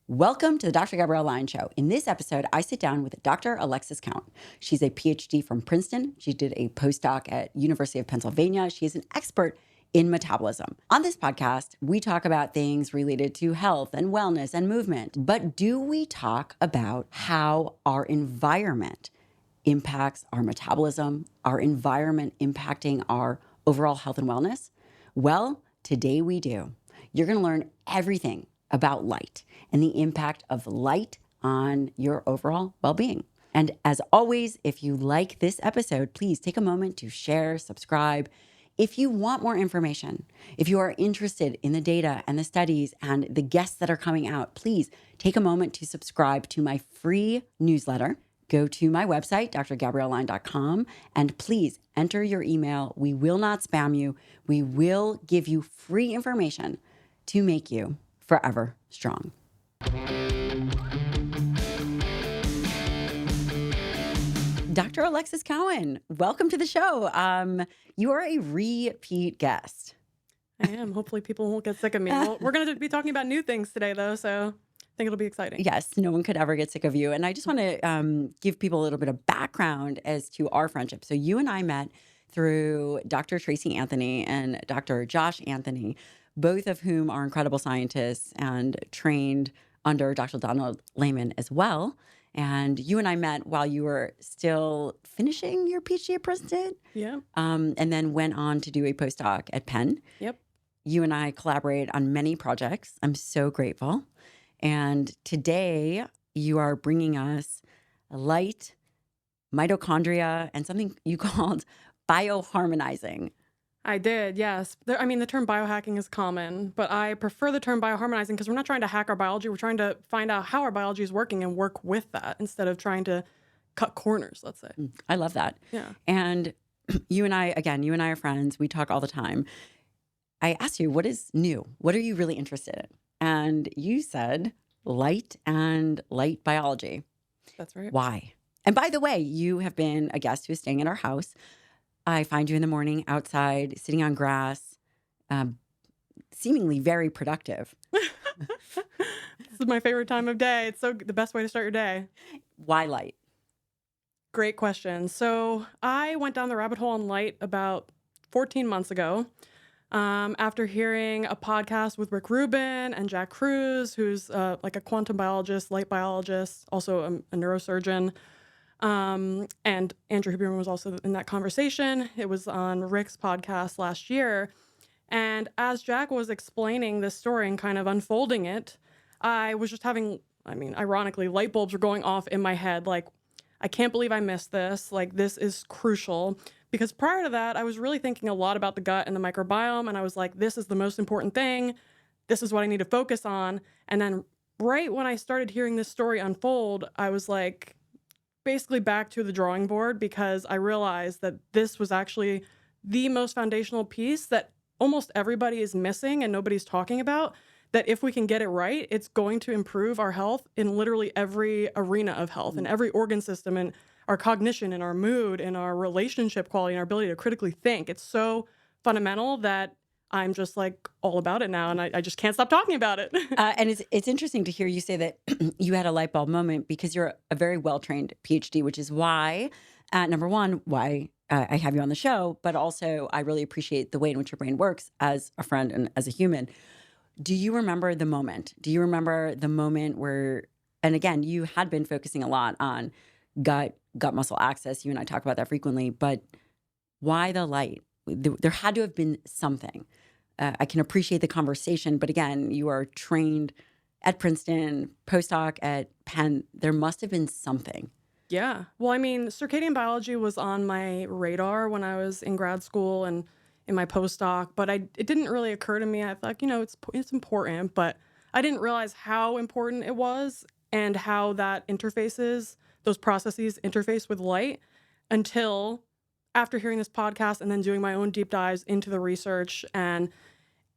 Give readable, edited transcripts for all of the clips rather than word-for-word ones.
Welcome to the Dr. Gabrielle Lyon Show. In this episode, I sit down with Dr. Alexis Cowan. She's a PhD from Princeton. She did a postdoc at University of Pennsylvania. She is an expert in metabolism. On this podcast, we talk about things related to health and wellness and movement. But do we talk about how our environment impacts our metabolism, our environment impacting our overall health and wellness? Well, today we do. You're going to learn everything about light and the impact of light on your overall well-being. And as always, if you like this episode, please take a moment to share, subscribe. If you want more information, if you are interested in the data and the studies and the guests that are coming out, please take a moment to subscribe to my free newsletter. Go to my website, drgabriellelyon.com, and please enter your email. We will not spam you. We will give you free information to make you forever strong. Dr. Alexis Cowan, welcome to the show. You are a repeat guest. I am. Hopefully people won't get sick of me. Well, we're going to be talking about new things today, though, so I think it'll be exciting. Yes, no one could ever get sick of you. And I just want to give people a little bit of background as to our friendship. So you and I met through Dr. Tracy Anthony and Dr. Josh Anthony, both of whom are incredible scientists and trained under Dr. Donald Lehman as well. And you and I met while you were still finishing your PhD at Princeton. Yeah. And then went on to do a postdoc at Penn. Yep. You and I collaborate on many projects. I'm so grateful. And today you are bringing us light, mitochondria, and something you called bioharmonizing. I did, yes. The term biohacking is common, but I prefer the term bioharmonizing because we're not trying to hack our biology. We're trying to find out how our biology is working and work with that instead of trying to cut corners, let's say. I love that. Yeah. And you and I are friends. We talk all the time. I asked you, what is new? What are you really interested in? And you said light and light biology. That's right. Why? And by the way, you have been a guest who's staying at our house. I find you in the morning outside, sitting on grass, seemingly very productive. This is my favorite time of day. It's the best way to start your day. Why light? Great question. So I went down the rabbit hole on light about 14 months ago after hearing a podcast with Rick Rubin and Jack Cruz, who's like a quantum biologist, light biologist, also a neurosurgeon. And Andrew Huberman was also in that conversation. It was on Rick's podcast last year. And as Jack was explaining this story and kind of unfolding it, I was just ironically, light bulbs were going off in my head. Like, I can't believe I missed this. Like, this is crucial. Because prior to that, I was really thinking a lot about the gut and the microbiome. And I was like, this is the most important thing. This is what I need to focus on. And then right when I started hearing this story unfold, I was like, basically back to the drawing board, because I realized that this was actually the most foundational piece that almost everybody is missing and nobody's talking about, that if we can get it right, it's going to improve our health in literally every arena of health and every organ system and our cognition and our mood and our relationship quality and our ability to critically think. It's so fundamental that I'm just like all about it now, and I just can't stop talking about it. And it's interesting to hear you say that you had a light bulb moment, because you're a very well-trained PhD, which is why, number one, why I have you on the show, but also I really appreciate the way in which your brain works as a friend and as a human. Do you remember the moment? Do you remember the moment where, and again, you had been focusing a lot on gut muscle access. You and I talk about that frequently, but why the light? There had to have been something. I can appreciate the conversation, but again, you are trained at Princeton, postdoc at Penn. There must have been something. Yeah. Well, circadian biology was on my radar when I was in grad school and in my postdoc, but it didn't really occur to me. I thought, it's important, but I didn't realize how important it was and how those processes interface with light until after hearing this podcast and then doing my own deep dives into the research and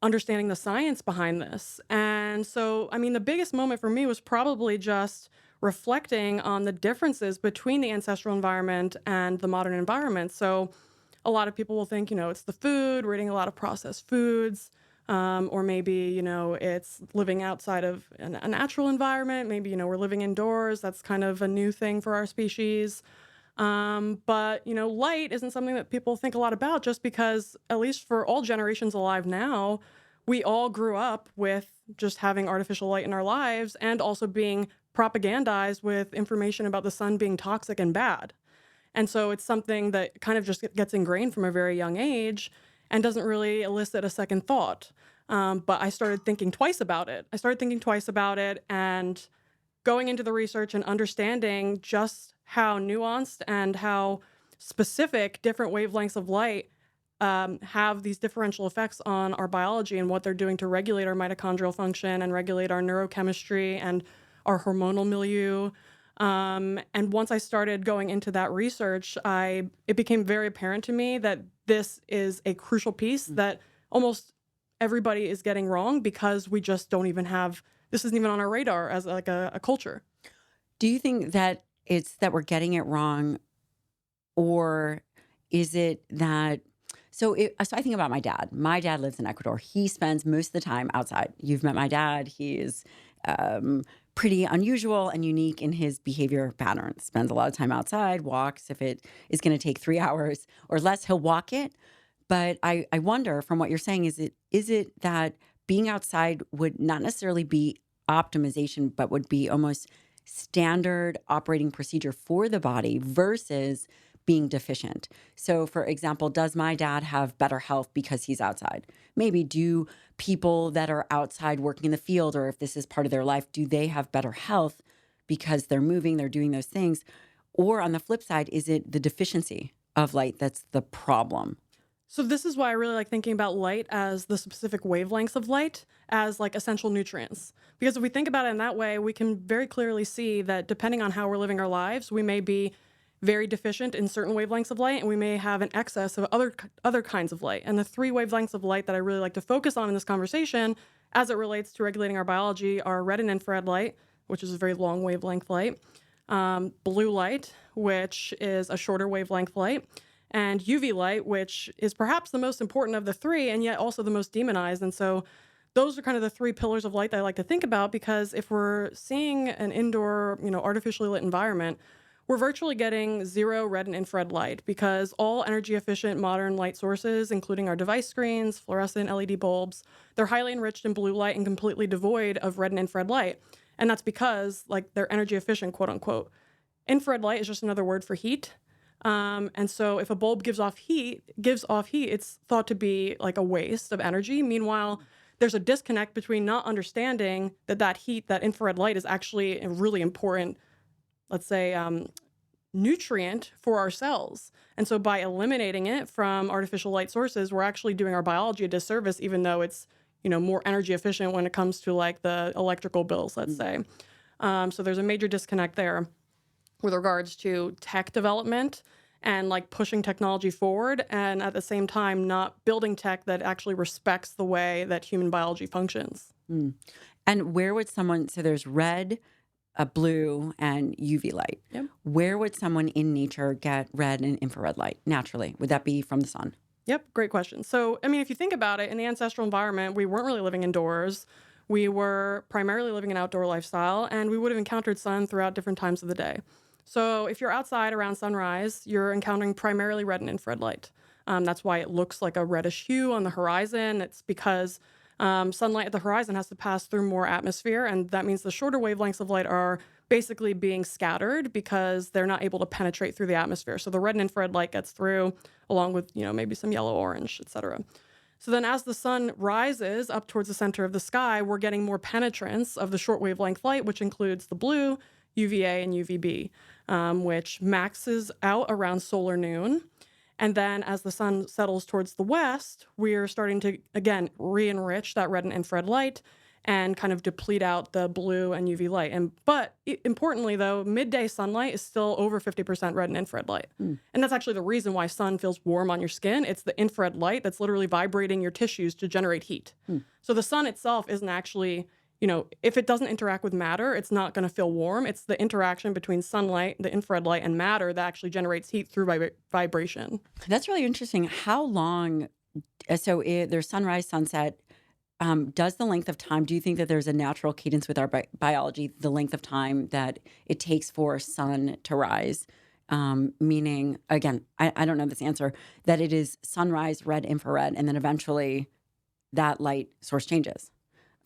understanding the science behind this. And so, the biggest moment for me was probably just reflecting on the differences between the ancestral environment and the modern environment. So a lot of people will think, it's the food, we're eating a lot of processed foods. Or maybe, it's living outside of a natural environment. Maybe, we're living indoors. That's kind of a new thing for our species. But, light isn't something that people think a lot about just because, at least for all generations alive now, we all grew up with just having artificial light in our lives and also being propagandized with information about the sun being toxic and bad. And so it's something that kind of just gets ingrained from a very young age and doesn't really elicit a second thought. But I started thinking twice about it. And going into the research and understanding just how nuanced and how specific different wavelengths of light have these differential effects on our biology and what they're doing to regulate our mitochondrial function and regulate our neurochemistry and our hormonal milieu. And once I started going into that research, it became very apparent to me that this is a crucial piece that almost everybody is getting wrong because we just don't even have, this isn't even on our radar as like a culture. Do you think that it's that we're getting it wrong, or is it that, so I think about my dad. My dad lives in Ecuador. He spends most of the time outside. You've met my dad. He is pretty unusual and unique in his behavior patterns. Spends a lot of time outside, walks. If it is going to take 3 hours or less, he'll walk it. But I wonder, from what you're saying, is it that being outside would not necessarily be optimization, but would be almost standard operating procedure for the body versus being deficient? So, for example, does my dad have better health because he's outside? Maybe do people that are outside working in the field, or if this is part of their life, do they have better health because they're moving, they're doing those things? Or on the flip side, is it the deficiency of light that's the problem? So this is why I really like thinking about light as the specific wavelengths of light as like essential nutrients. Because if we think about it in that way, we can very clearly see that depending on how we're living our lives, we may be very deficient in certain wavelengths of light, and we may have an excess of other kinds of light. And the 3 wavelengths of light that I really like to focus on in this conversation as it relates to regulating our biology are red and infrared light, which is a very long wavelength light, blue light, which is a shorter wavelength light, and UV light, which is perhaps the most important of the 3 and yet also the most demonized. And so those are kind of the 3 pillars of light that I like to think about, because if we're seeing an indoor, artificially lit environment, we're virtually getting 0 red and infrared light, because all energy efficient modern light sources, including our device screens, fluorescent LED bulbs, they're highly enriched in blue light and completely devoid of red and infrared light. And that's because they're energy efficient, quote unquote. Infrared light is just another word for heat. And so if a bulb gives off heat, it's thought to be like a waste of energy. Meanwhile, there's a disconnect between not understanding that heat, that infrared light, is actually a really important, let's say, nutrient for our cells. And so by eliminating it from artificial light sources, we're actually doing our biology a disservice, even though it's, more energy efficient when it comes to like the electrical bills, let's say. So there's a major disconnect there with regards to tech development and like pushing technology forward, and at the same time not building tech that actually respects the way that human biology functions. And where would someone, so there's red, blue, and UV light. Yep. Where would someone in nature get red and infrared light naturally? Would that be from the sun? Yep, great question. So, if you think about it, in the ancestral environment, we weren't really living indoors. We were primarily living an outdoor lifestyle, and we would have encountered sun throughout different times of the day. So if you're outside around sunrise, you're encountering primarily red and infrared light. That's why it looks like a reddish hue on the horizon. It's because sunlight at the horizon has to pass through more atmosphere, and that means the shorter wavelengths of light are basically being scattered because they're not able to penetrate through the atmosphere. So the red and infrared light gets through, along with maybe some yellow, orange, etc. So then as the sun rises up towards the center of the sky, we're getting more penetrance of the short wavelength light, which includes the blue, UVA, and UVB, which maxes out around solar noon. And then as the sun settles towards the west, we're starting to, again, re-enrich that red and infrared light and kind of deplete out the blue and UV light. But importantly, though, midday sunlight is still over 50% red and infrared light. And that's actually the reason why sun feels warm on your skin. It's the infrared light that's literally vibrating your tissues to generate heat. So the sun itself isn't actually, if it doesn't interact with matter, it's not going to feel warm. It's the interaction between sunlight, the infrared light, and matter that actually generates heat through vibration. That's really interesting. How long? So there's sunrise, sunset. does the length of time, do you think that there's a natural cadence with our biology, the length of time that it takes for sun to rise? Meaning, again, I don't know this answer, that it is sunrise, red, infrared, and then eventually that light source changes.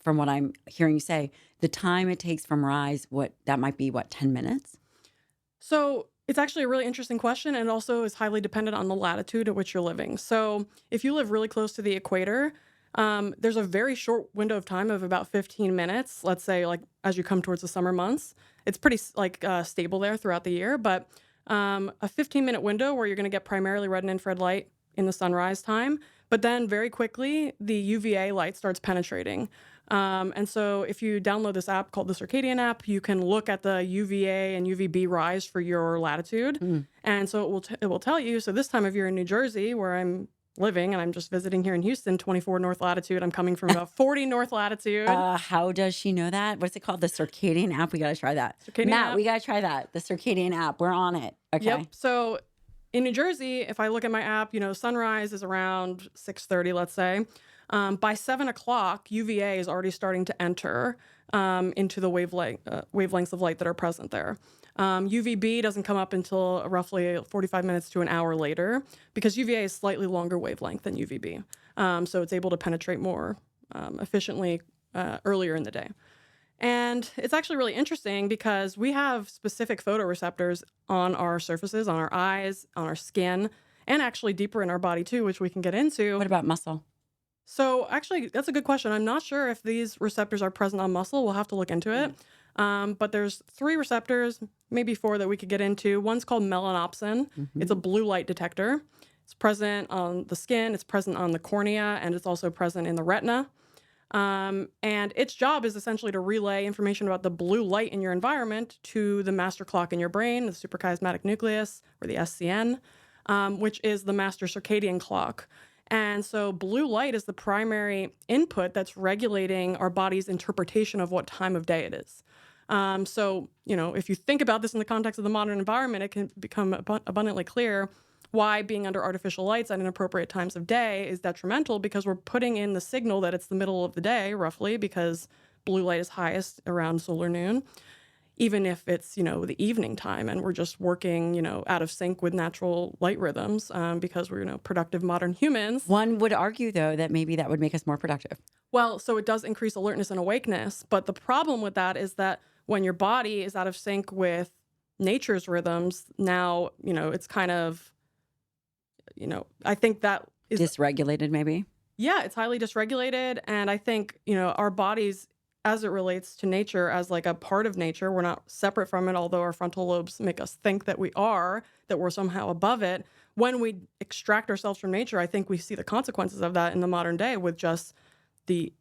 From what I'm hearing you say, the time it takes from rise, that might be 10 minutes? So it's actually a really interesting question, and also is highly dependent on the latitude at which you're living. So if you live really close to the equator, there's a very short window of time of about 15 minutes. Let's say, like as you come towards the summer months, it's pretty stable there throughout the year. But a 15-minute window where you're going to get primarily red and infrared light in the sunrise time, but then very quickly the UVA light starts penetrating. And so if you download this app called the Circadian app, you can look at the UVA and UVB rise for your latitude. And so it will tell you. So this time of year in New Jersey, where I'm living, and I'm just visiting here in Houston, 24 north latitude. I'm coming from about 40 north latitude. How does she know that? What's it called? The Circadian app? We got to try that. Circadian Matt, app. we got to try that. The Circadian app. We're on it. Okay. Yep. So in New Jersey, if I look at my app, sunrise is around 6:30, let's say. By 7 o'clock, UVA is already starting to enter into the wavelengths of light that are present there. UVB doesn't come up until roughly 45 minutes to an hour later, because UVA is slightly longer wavelength than UVB. So it's able to penetrate more efficiently earlier in the day. And it's actually really interesting because we have specific photoreceptors on our surfaces, on our eyes, on our skin, and actually deeper in our body too, which we can get into. What about muscle? So actually, that's a good question. I'm not sure if these receptors are present on muscle. We'll have to look into it. But there's 3 receptors, maybe 4 that we could get into. One's called melanopsin. It's a blue light detector. It's present on the skin, it's present on the cornea, and it's also present in the retina. And its job is essentially to relay information about the blue light in your environment to the master clock in your brain, the suprachiasmatic nucleus, or the SCN, which is the master circadian clock. And so blue light is the primary input that's regulating our body's interpretation of what time of day it is. So, if you think about this in the context of the modern environment, it can become abundantly clear why being under artificial lights at inappropriate times of day is detrimental, because we're putting in the signal that it's the middle of the day, roughly, because blue light is highest around solar noon, even if it's, the evening time and we're just working, out of sync with natural light rhythms because we're, productive modern humans. One would argue, though, that maybe that would make us more productive. Well, so it does increase alertness and awakeness. But the problem with that is that when your body is out of sync with nature's rhythms, now, it's kind of, I think that is dysregulated, maybe? Yeah, it's highly dysregulated. And I think, our bodies, as it relates to nature, as like a part of nature, we're not separate from it, although our frontal lobes make us think that we are, that we're somehow above it. When we extract ourselves from nature, I think we see the consequences of that in the modern day with just the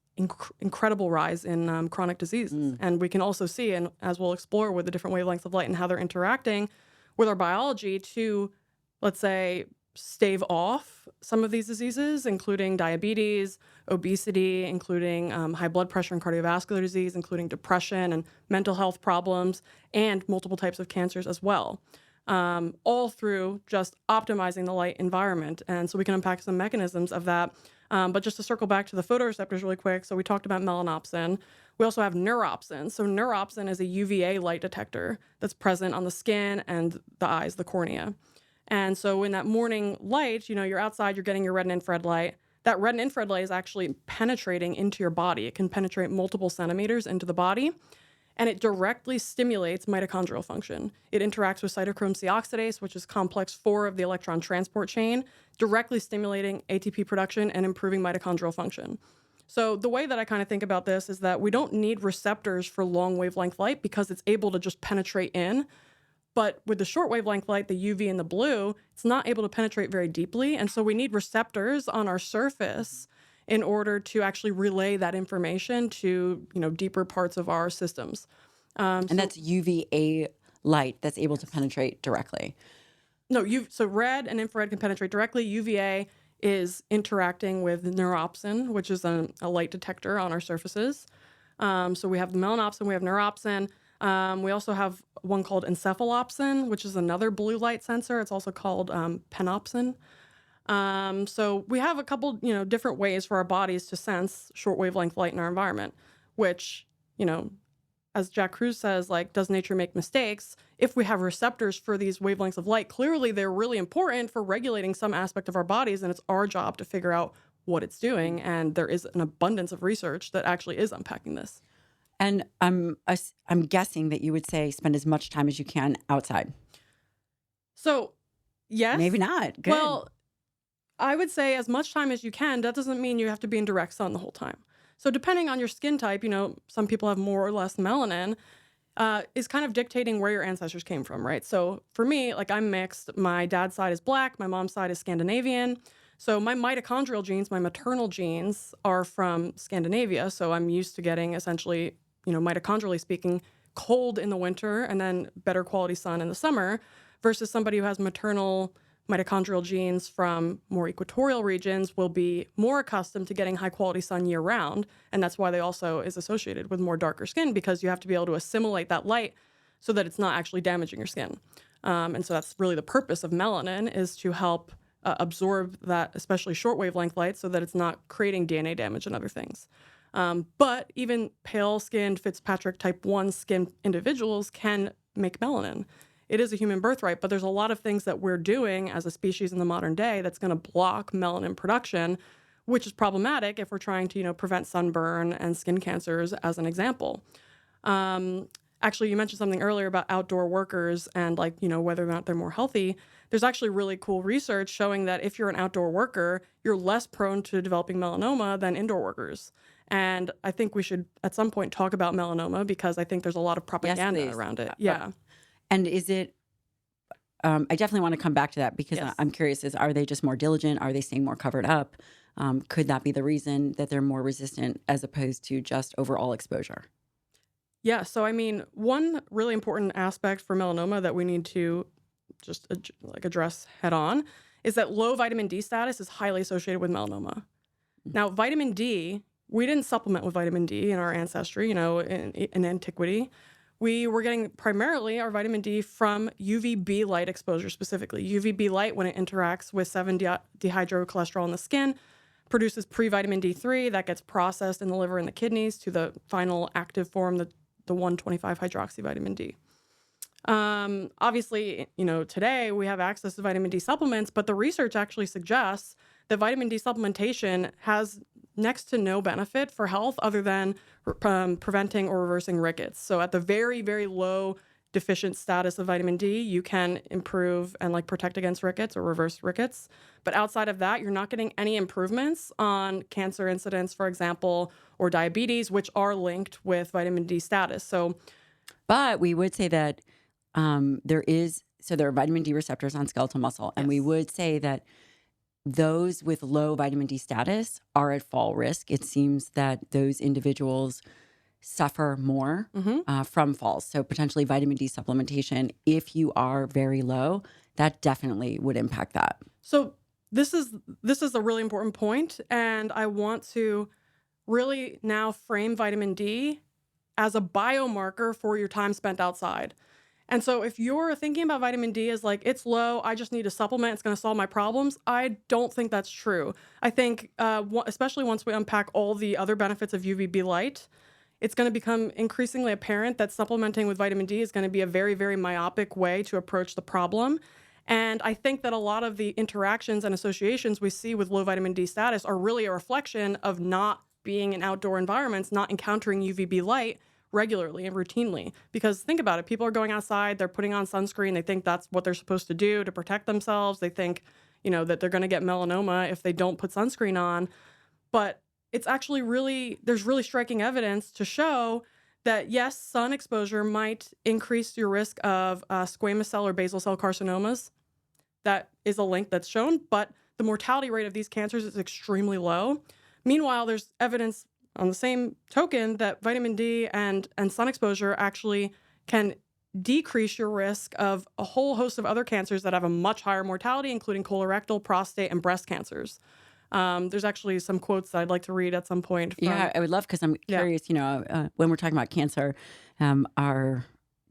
incredible rise in chronic diseases. And we can also see, and as we'll explore with the different wavelengths of light and how they're interacting with our biology to, let's say, stave off some of these diseases, including diabetes, obesity, including high blood pressure and cardiovascular disease, including depression and mental health problems, and multiple types of cancers as well, all through just optimizing the light environment. And so we can unpack some mechanisms of that. But just to circle back to the photoreceptors really quick, so we talked about melanopsin. We also have neuropsin. So neuropsin is a UVA light detector that's present on the skin and the eyes, the cornea. And so in that morning light, you're outside, you're getting your red and infrared light. That red and infrared light is actually penetrating into your body. It can penetrate multiple centimeters into the body, and it directly stimulates mitochondrial function. It interacts with cytochrome C oxidase, which is complex 4 of the electron transport chain, directly stimulating ATP production and improving mitochondrial function. So the way that I kind of think about this is that we don't need receptors for long wavelength light because it's able to just penetrate in. But with the short wavelength light, the UV and the blue, it's not able to penetrate very deeply. And so we need receptors on our surface in order to actually relay that information to, deeper parts of our systems. And that's UVA light that's able to penetrate directly. No, so red and infrared can penetrate directly. UVA is interacting with neuropsin, which is a light detector on our surfaces. So we have the melanopsin, we have neuropsin. We also have one called encephalopsin, which is another blue light sensor. It's also called panopsin. So we have a couple, different ways for our bodies to sense short wavelength light in our environment, which, as Jack Kruse says, like, does nature make mistakes? If we have receptors for these wavelengths of light, clearly they're really important for regulating some aspect of our bodies, and it's our job to figure out what it's doing. And there is an abundance of research that actually is unpacking this. And I'm guessing that you would say spend as much time as you can outside. So, yes. Maybe not. Good. Well, I would say as much time as you can. That doesn't mean you have to be in direct sun the whole time. So depending on your skin type, some people have more or less melanin, is kind of dictating where your ancestors came from, right? So for me, like, I'm mixed. My dad's side is Black. My mom's side is Scandinavian. So my mitochondrial genes, my maternal genes, are from Scandinavia. So I'm used to getting essentially, mitochondrially speaking, cold in the winter and then better quality sun in the summer, versus somebody who has maternal mitochondrial genes from more equatorial regions will be more accustomed to getting high quality sun year round. And that's why they also is associated with more darker skin, because you have to be able to assimilate that light so that it's not actually damaging your skin. And so that's really the purpose of melanin, is to help absorb that, especially short wavelength light, so that it's not creating DNA damage and other things. But even pale skinned Fitzpatrick type 1 skin individuals can make melanin. It is a human birthright, but there's a lot of things that we're doing as a species in the modern day that's going to block melanin production, which is problematic if we're trying to, prevent sunburn and skin cancers, as an example. Actually, you mentioned something earlier about outdoor workers and, like, whether or not they're more healthy. There's actually really cool research showing that if you're an outdoor worker, you're less prone to developing melanoma than indoor workers. And I think we should at some point talk about melanoma, because I think there's a lot of propaganda around it. Yeah. And is it, I definitely want to come back to that, because Yes. I'm curious, are they just more diligent? Are they staying more covered up? Could that be the reason that they're more resistant as opposed to just overall exposure? Yeah. So, I mean, one really important aspect for melanoma that we need to just address head on is that low vitamin D status is highly associated with melanoma. Now, vitamin D, we didn't supplement with vitamin D in our ancestry, in antiquity. We were getting primarily our vitamin D from UVB light exposure specifically. UVB light, when it interacts with 7-dehydrocholesterol in the skin, produces pre-vitamin D3 that gets processed in the liver and the kidneys to the final active form, the 1,25-hydroxy vitamin D. Obviously, today we have access to vitamin D supplements, but the research actually suggests that vitamin D supplementation has next to no benefit for health other than preventing or reversing rickets. So at the very, very low deficient status of vitamin D, you can improve and protect against rickets or reverse rickets. But outside of that, you're not getting any improvements on cancer incidence, for example, or diabetes, which are linked with vitamin D status. But we would say that there are vitamin D receptors on skeletal muscle. And we would say that those with low vitamin D status are at fall risk. It seems that those individuals suffer more from falls. So potentially vitamin D supplementation, if you are very low, that definitely would impact that. So this is a really important point, and I want to really now frame vitamin D as a biomarker for your time spent outside. And so if you're thinking about vitamin D as it's low, I just need a supplement, it's going to solve my problems, I don't think that's true. I think, especially once we unpack all the other benefits of UVB light, it's going to become increasingly apparent that supplementing with vitamin D is going to be a very, very myopic way to approach the problem. And I think that a lot of the interactions and associations we see with low vitamin D status are really a reflection of not being in outdoor environments, not encountering UVB light regularly and routinely. Because think about it, people are going outside, they're putting on sunscreen, they think that's what they're supposed to do to protect themselves. They think, that they're going to get melanoma if they don't put sunscreen on. But it's actually there's really striking evidence to show that yes, sun exposure might increase your risk of squamous cell or basal cell carcinomas. That is a link that's shown, but the mortality rate of these cancers is extremely low. Meanwhile, there's evidence on the same token that vitamin D and sun exposure actually can decrease your risk of a whole host of other cancers that have a much higher mortality, including colorectal, prostate, and breast cancers. There's actually some quotes that I'd like to read at some point. Yeah, I would love, because I'm curious, when we're talking about cancer, our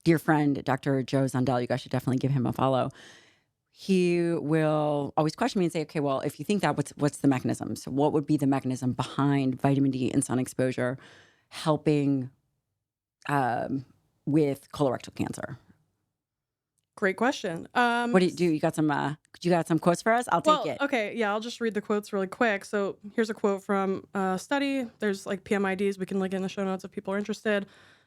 dear friend, Dr. Joe Zondel, you guys should definitely give him a follow. he will always question me and say, okay, well, if you think that, what's the mechanism? So what would be the mechanism behind vitamin D and sun exposure helping with colorectal cancer? Great question. What do you do? You got some quotes for us? I'll take Well, it. okay, yeah, I'll just read the quotes really quick. So here's a quote from a study. There's like PMIDs. We can link in the show notes if people are interested.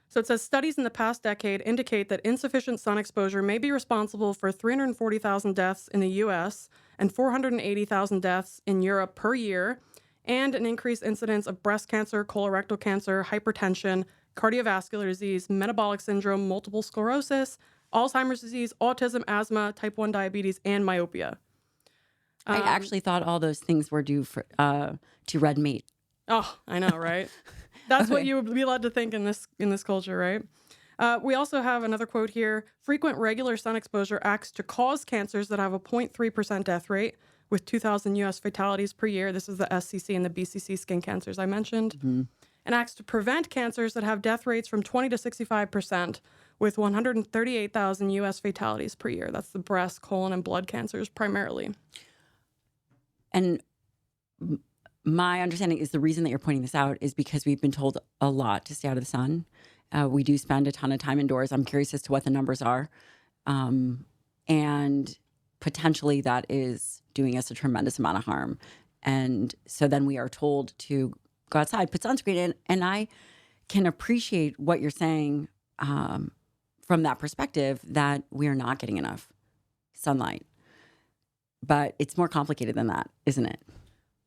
So it says studies in the past decade indicate that insufficient sun exposure may be responsible for 340,000 deaths in the US and 480,000 deaths in Europe per year, and an increased incidence of breast cancer, colorectal cancer, hypertension, cardiovascular disease, metabolic syndrome, multiple sclerosis, Alzheimer's disease, autism, asthma, type 1 diabetes, and myopia. I actually thought all those things were due to red meat. Oh, I know, right? That's what Okay. you would be led to think in this culture, right? We also have another quote here. Frequent regular sun exposure acts to cause cancers that have a 0.3% death rate with 2,000 U.S. fatalities per year. This is the SCC and the BCC skin cancers I mentioned. And acts to prevent cancers that have death rates from 20 to 65% with 138,000 U.S. fatalities per year. That's the breast, colon, and blood cancers primarily. And my understanding is the reason that you're pointing this out is because we've been told a lot to stay out of the sun. We do spend a ton of time indoors. I'm curious as to what the numbers are. And potentially that is doing us a tremendous amount of harm. And so then we are told to go outside, put sunscreen in. And I can appreciate what you're saying from that perspective that we are not getting enough sunlight. But it's more complicated than that, isn't it?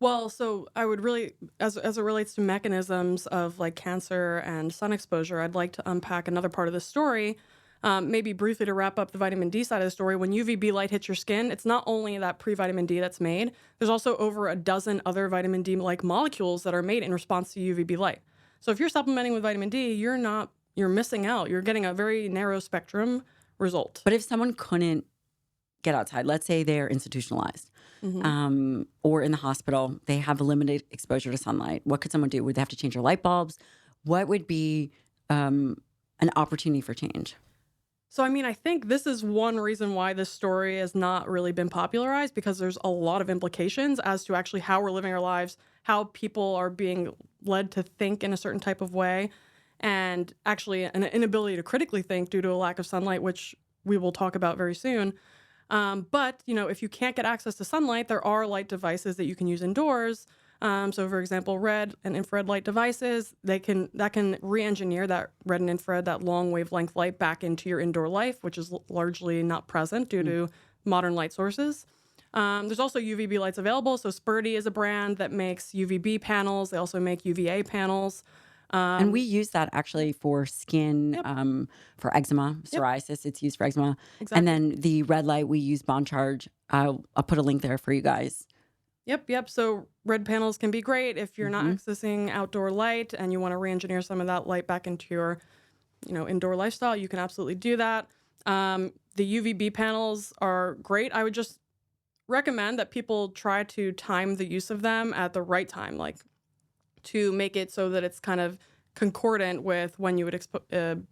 Well, so I would really, as it relates to mechanisms of like cancer and sun exposure, I'd like to unpack another part of the story. Maybe briefly to wrap up the vitamin D side of the story. When UVB light hits your skin, it's not only that pre-vitamin D that's made. There's also over a dozen other vitamin D-like molecules that are made in response to UVB light. So if you're supplementing with vitamin D, you're missing out. You're getting a very narrow spectrum result. But if someone couldn't get outside, let's say they're institutionalized or in the hospital, they have a limited exposure to sunlight. What could someone do? Would they have to change their light bulbs? What would be an opportunity for change? So, I mean, I think this is one reason why this story has not really been popularized, because there's a lot of implications as to actually how we're living our lives, how people are being led to think in a certain type of way, and actually an inability to critically think due to a lack of sunlight, which we will talk about very soon. But, if you can't get access to sunlight, there are light devices that you can use indoors. So, for example, red and infrared light devices, that can re-engineer that red and infrared, that long wavelength light back into your indoor life, which is largely not present due to modern light sources. There's also UVB lights available. So Spurdy is a brand that makes UVB panels. They also make UVA panels. And we use that actually for skin, for eczema, psoriasis. It's used for eczema. Exactly. And then the red light, we use Bond Charge. I'll put a link there for you guys. Yep. So red panels can be great if you're not accessing outdoor light and you want to re-engineer some of that light back into your, indoor lifestyle. You can absolutely do that. The UVB panels are great. I would just recommend that people try to time the use of them at the right time, like to make it so that it's kind of concordant with when you would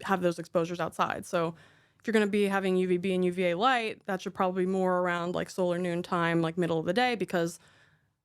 have those exposures outside. So if you're going to be having UVB and UVA light, that should probably be more around like solar noon time, like middle of the day, because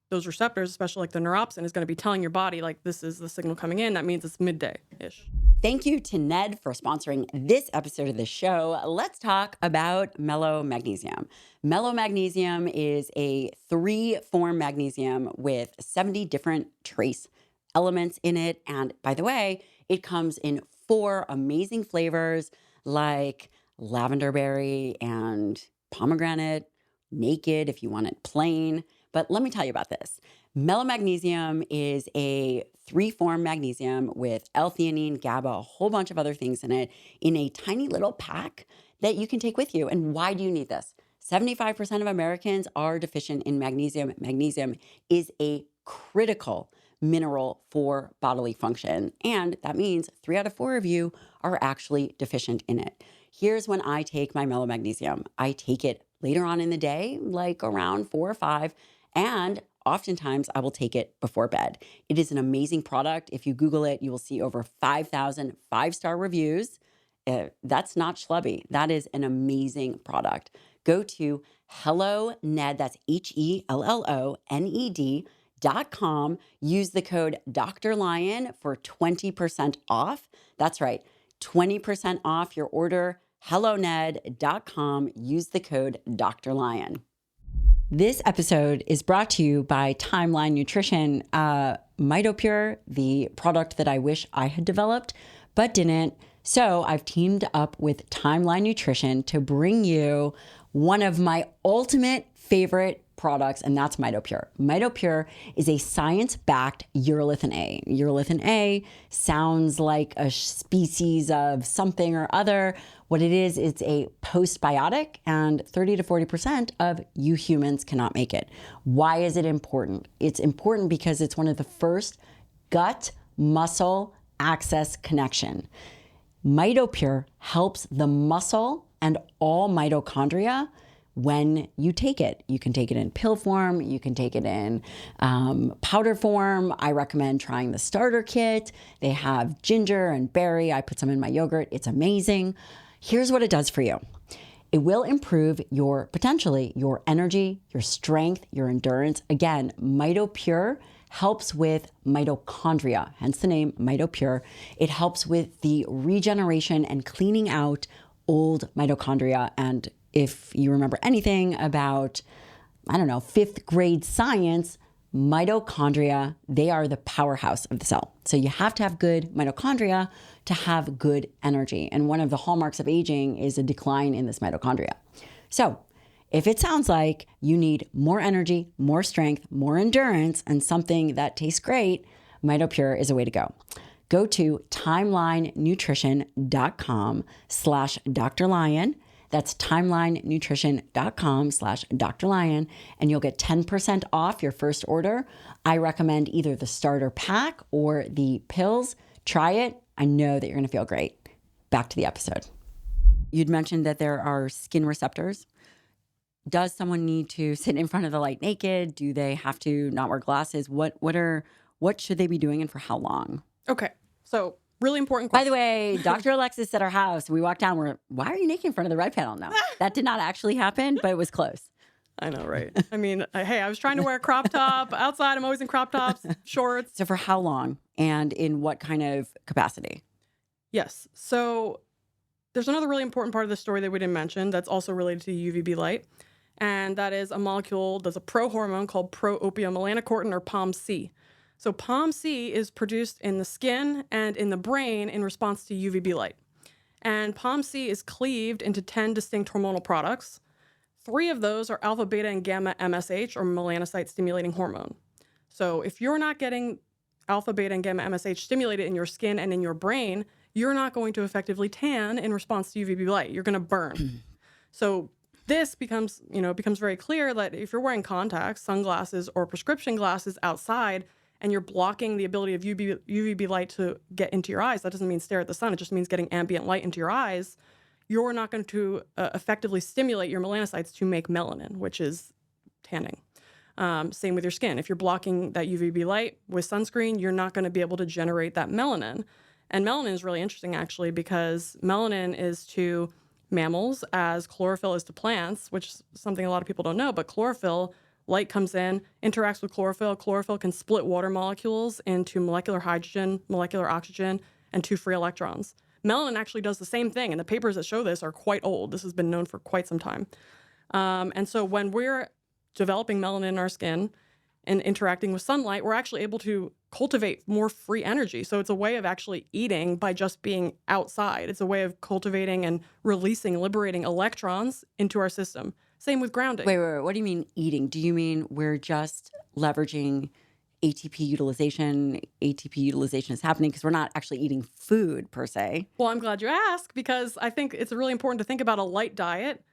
those receptors, especially like the neuropsin, is going to be telling your body like this is the signal coming in. That means it's midday-ish. Thank you to Ned for sponsoring this episode of the show. Let's talk about mellow magnesium. Mellow magnesium is a 3-form magnesium with 70 different trace elements in it. And by the way, it comes in 4 amazing flavors like lavender berry and pomegranate, naked if you want it plain. But let me tell you about this. Mellow magnesium is a 3-form magnesium with L-theanine, GABA, a whole bunch of other things in it in a tiny little pack that you can take with you. And why do you need this? 75% of Americans are deficient in magnesium. Magnesium is a critical mineral for bodily function. And that means 3 out of 4 of you are actually deficient in it. Here's when I take my mellow magnesium. I take it later on in the day, like around 4 or 5, and oftentimes I will take it before bed. It is an amazing product. If you Google it, you will see over 5,000 5-star reviews. That's not schlubby. That is an amazing product. Go to HelloNed, that's HELLONED.com. Use the code Dr. Lyon for 20% off. That's right, 20% off your order, HelloNed.com. Use the code Dr. Lyon. This episode is brought to you by Timeline Nutrition. MitoPure, the product that I wish I had developed but didn't. So I've teamed up with Timeline Nutrition to bring you one of my ultimate favorite products, and that's MitoPure. MitoPure is a science-backed urolithin A. Urolithin A sounds like a species of something or other. What it is, it's a postbiotic, and 30 to 40% of you humans cannot make it. Why is it important? It's important because it's one of the first gut-muscle access connection. MitoPure helps the muscle and all mitochondria when you take it. You can take it in pill form, you can take it in powder form. I recommend trying the starter kit. They have ginger and berry. I put some in my yogurt. It's amazing. Here's what it does for you. It will improve potentially your energy, your strength, your endurance. Again, MitoPure helps with mitochondria, hence the name MitoPure. It helps with the regeneration and cleaning out old mitochondria. And if you remember anything about, I don't know, 5th grade science, mitochondria, they are the powerhouse of the cell. So you have to have good mitochondria to have good energy. And one of the hallmarks of aging is a decline in this mitochondria. So if it sounds like you need more energy, more strength, more endurance, and something that tastes great, MitoPure is a way to go. Go to timelinenutrition.com/Dr. Lyon. That's timelinenutrition.com/Dr. Lyon, and you'll get 10% off your first order. I recommend either the starter pack or the pills. Try it. I know that you're going to feel great. Back to the episode. You'd mentioned that there are skin receptors. Does someone need to sit in front of the light naked? Do they have to not wear glasses? What should they be doing and for how long? Okay, so really important question. By the way, Dr. Alexis at our house, we walked down, why are you naked in front of the red panel? No, that did not actually happen, but it was close. I know, right? I mean, hey, I was trying to wear a crop top. Outside, I'm always in crop tops, shorts. So for how long and in what kind of capacity? Yes, so there's another really important part of the story that we didn't mention that's also related to UVB light. And that is a molecule that's a prohormone called pro-opiomelanocortin, or POMC. So POMC is produced in the skin and in the brain in response to UVB light. And POMC is cleaved into 10 distinct hormonal products. 3 of those are alpha, beta, and gamma MSH, or melanocyte-stimulating hormone. So if you're not getting alpha, beta, and gamma MSH stimulated in your skin and in your brain, you're not going to effectively tan in response to UVB light. You're going to burn. So this becomes very clear that if you're wearing contacts, sunglasses, or prescription glasses outside, and you're blocking the ability of UVB light to get into your eyes, that doesn't mean stare at the sun. It just means getting ambient light into your eyes. You're not going to effectively stimulate your melanocytes to make melanin, which is tanning. Same with your skin. If you're blocking that UVB light with sunscreen, you're not going to be able to generate that melanin. And melanin is really interesting, actually, because melanin is to mammals as chlorophyll is to plants, which is something a lot of people don't know, but chlorophyll, light comes in, interacts with chlorophyll. Chlorophyll can split water molecules into molecular hydrogen, molecular oxygen, and 2 free electrons. Melanin actually does the same thing, and the papers that show this are quite old. This has been known for quite some time. And so when we're developing melanin in our skin and interacting with sunlight, we're actually able to cultivate more free energy. So it's a way of actually eating by just being outside. It's a way of cultivating and liberating electrons into our system. Same with grounding. Wait. What do you mean eating? Do you mean we're just leveraging ATP utilization? ATP utilization is happening because we're not actually eating food per se. Well, I'm glad you asked, because I think it's really important to think about a light diet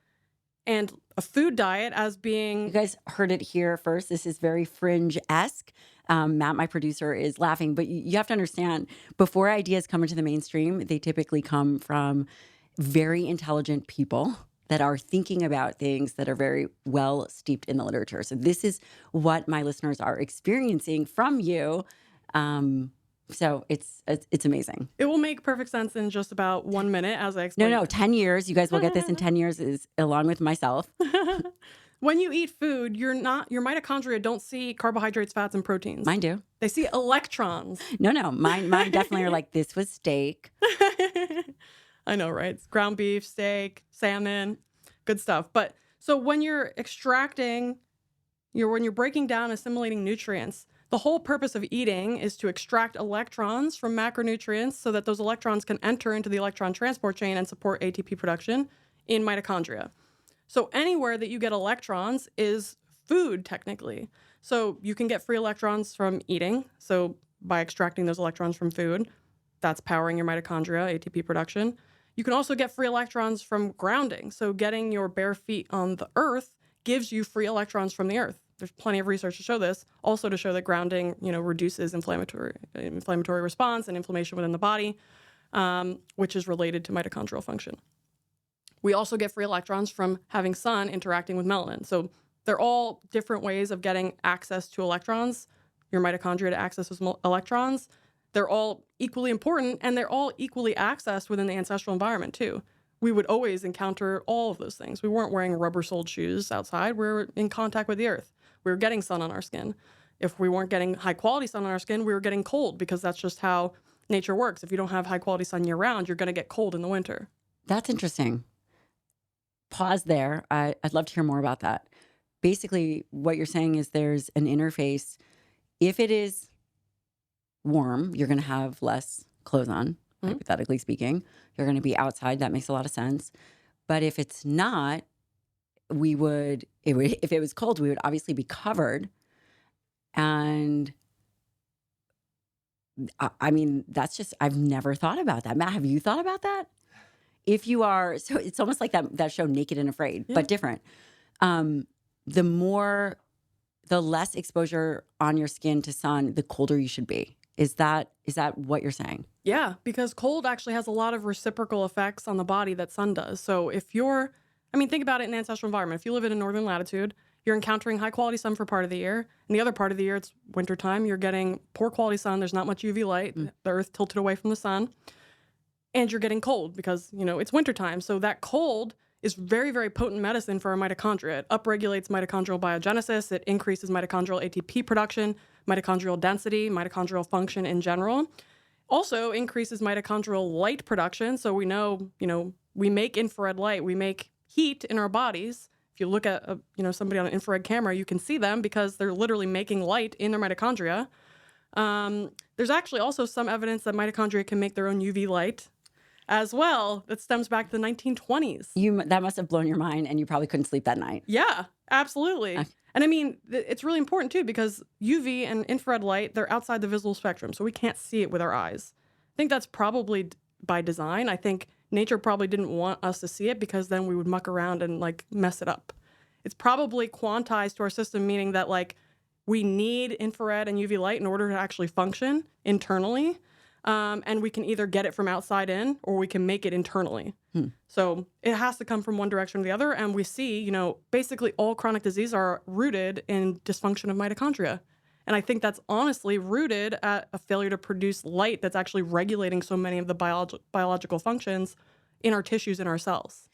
and a food diet as being... You guys heard it here first. This is very Fringe-esque. Matt, my producer, is laughing, but you have to understand, before ideas come into the mainstream, they typically come from very intelligent people that are thinking about things that are very well steeped in the literature. So this is what my listeners are experiencing from you. So it's amazing. It will make perfect sense in just about 1 minute as I explain. No, 10 years. You guys will get this in 10 years is along with myself. When you eat food, your mitochondria don't see carbohydrates, fats, and proteins. Mine do. They see electrons. No. Mine definitely are like, this was steak. I know, right? It's ground beef, steak, salmon, good stuff. But so when you're when you're breaking down, assimilating nutrients, the whole purpose of eating is to extract electrons from macronutrients so that those electrons can enter into the electron transport chain and support ATP production in mitochondria. So anywhere that you get electrons is food, technically. So you can get free electrons from eating. So by extracting those electrons from food, that's powering your mitochondria, ATP production. You can also get free electrons from grounding. So getting your bare feet on the earth gives you free electrons from the earth. There's plenty of research to show this. Also to show that grounding, reduces inflammatory response and inflammation within the body, which is related to mitochondrial function. We also get free electrons from having sun interacting with melanin. So they're all different ways of getting access to electrons, your mitochondria to access those electrons. They're all equally important, and they're all equally accessed within the ancestral environment too. We would always encounter all of those things. We weren't wearing rubber-soled shoes outside. We were in contact with the earth. We were getting sun on our skin. If we weren't getting high-quality sun on our skin, we were getting cold, because that's just how nature works. If you don't have high-quality sun year-round, you're going to get cold in the winter. That's interesting. Pause there. I'd love to hear more about that. Basically, what you're saying is there's an interface. If it is warm, you're going to have less clothes on, hypothetically speaking. You're going to be outside. That makes a lot of sense. But if it's not, if it was cold, we would obviously be covered. And I mean, that's just, I've never thought about that. Matt, have you thought about that? If you are, so it's almost like that show Naked and Afraid, but different. The less exposure on your skin to sun, the colder you should be. Is that what you're saying? Yeah, because cold actually has a lot of reciprocal effects on the body that sun does. So think about it in the ancestral environment. If you live in a northern latitude, you're encountering high quality sun for part of the year. And the other part of the year, it's wintertime. You're getting poor quality sun. There's not much UV light. The earth tilted away from the sun. And you're getting cold because, it's wintertime. So that cold is very, very potent medicine for our mitochondria. It upregulates mitochondrial biogenesis. It increases mitochondrial ATP production, mitochondrial density, mitochondrial function in general. Also increases mitochondrial light production. So we know, we make infrared light. We make heat in our bodies. If you look at, somebody on an infrared camera, you can see them because they're literally making light in their mitochondria. There's actually also some evidence that mitochondria can make their own UV light as well. That stems back to the 1920s. That must have blown your mind, and you probably couldn't sleep that night. Yeah, absolutely. And I mean, it's really important too, because UV and infrared light, they're outside the visible spectrum, so we can't see it with our eyes. I think that's probably by design. I think nature probably didn't want us to see it, because then we would muck around and mess it up. It's probably quantized to our system, meaning that we need infrared and UV light in order to actually function internally. And we can either get it from outside in, or we can make it internally. So it has to come from one direction or the other. And we see, basically all chronic disease are rooted in dysfunction of mitochondria. And I think that's honestly rooted at a failure to produce light that's actually regulating so many of the biological functions in our tissues and our cells.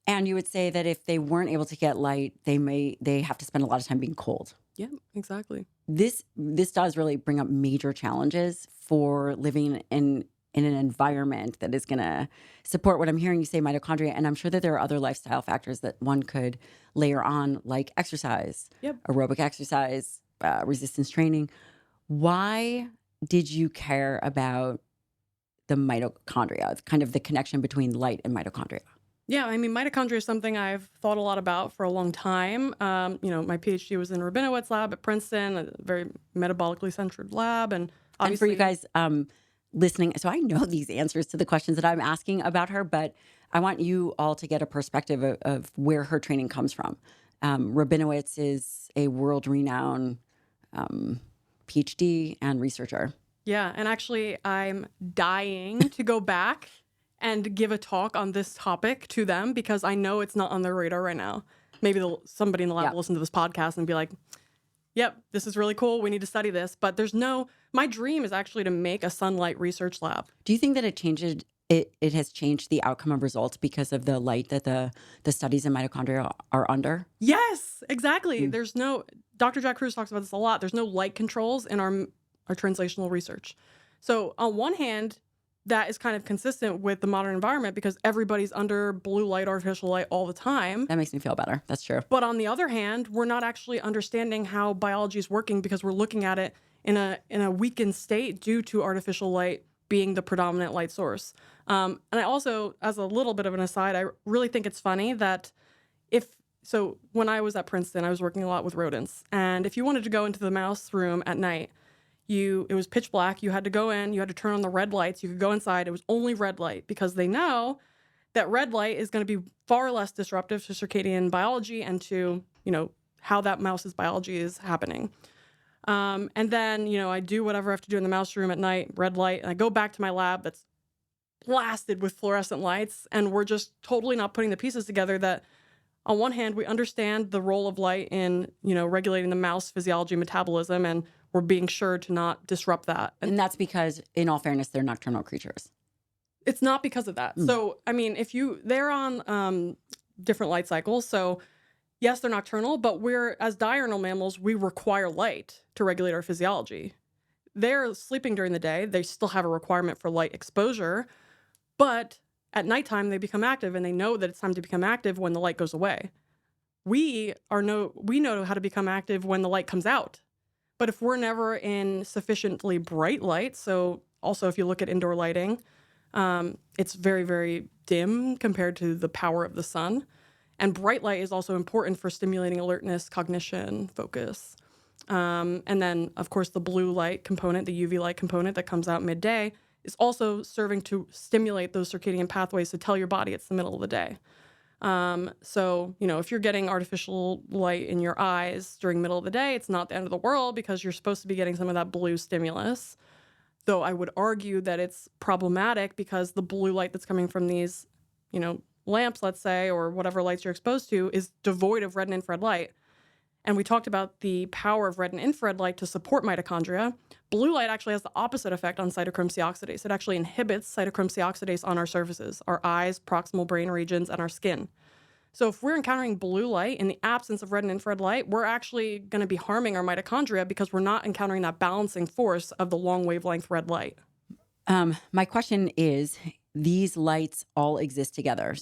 And you would say that if they weren't able to get light, they have to spend a lot of time being cold. Yeah, exactly. This does really bring up major challenges for living in an environment that is going to support what I'm hearing you say, mitochondria. And I'm sure that there are other lifestyle factors that one could layer on, like exercise, aerobic exercise, resistance training. Why did you care about the mitochondria, kind of the connection between light and mitochondria? Yeah, I mean, mitochondria is something I've thought a lot about for a long time. My PhD was in Rabinowitz's lab at Princeton, a very metabolically centered lab. And obviously, for you guys listening, so I know these answers to the questions that I'm asking about her, but I want you all to get a perspective of where her training comes from. Rabinowitz is a world-renowned PhD and researcher. Yeah, and actually, I'm dying to go back and give a talk on this topic to them, because I know it's not on their radar right now. Maybe somebody in the lab will listen to this podcast and be like, yep, this is really cool. We need to study this. But there's no My dream is actually to make a sunlight research lab. Do you think that it has changed the outcome of results because of the light that the studies in mitochondria are under? Yes, exactly. Mm. There's no Dr. Jack Cruz talks about this a lot. There's no light controls in our translational research. So on one hand, that is kind of consistent with the modern environment because everybody's under blue light, artificial light all the time. That makes me feel better. That's true. But on the other hand, we're not actually understanding how biology is working because we're looking at it in a weakened state due to artificial light being the predominant light source. And I also, as a little bit of an aside, I really think it's funny that when I was at Princeton, I was working a lot with rodents. And if you wanted to go into the mouse room at night, it was pitch black. You had to go in, you had to turn on the red lights. You could go inside. It was only red light because they know that red light is going to be far less disruptive to circadian biology and to, how that mouse's biology is happening. And then, I do whatever I have to do in the mouse room at night, red light, and I go back to my lab that's blasted with fluorescent lights. And we're just totally not putting the pieces together that on one hand, we understand the role of light in, regulating the mouse physiology, metabolism, and we're being sure to not disrupt that. And that's because, in all fairness, they're nocturnal creatures. It's not because of that. So, I mean, they're on different light cycles. So, yes, they're nocturnal, but as diurnal mammals, we require light to regulate our physiology. They're sleeping during the day. They still have a requirement for light exposure, but at nighttime, they become active, and they know that it's time to become active when the light goes away. We know how to become active when the light comes out. But if we're never in sufficiently bright light, so also if you look at indoor lighting, it's very, very dim compared to the power of the sun. And bright light is also important for stimulating alertness, cognition, focus. And then, of course, the blue light component, the UV light component that comes out midday, is also serving to stimulate those circadian pathways to tell your body it's the middle of the day. So, if you're getting artificial light in your eyes during middle of the day, it's not the end of the world because you're supposed to be getting some of that blue stimulus. Though I would argue that it's problematic because the blue light that's coming from these, lamps, let's say, or whatever lights you're exposed to is devoid of red and infrared light. And we talked about the power of red and infrared light to support mitochondria. Blue light actually has the opposite effect on cytochrome C oxidase. It actually inhibits cytochrome C oxidase on our surfaces, our eyes, proximal brain regions, and our skin. So if we're encountering blue light in the absence of red and infrared light, we're actually going to be harming our mitochondria because we're not encountering that balancing force of the long wavelength red light. My question is, these lights all exist together.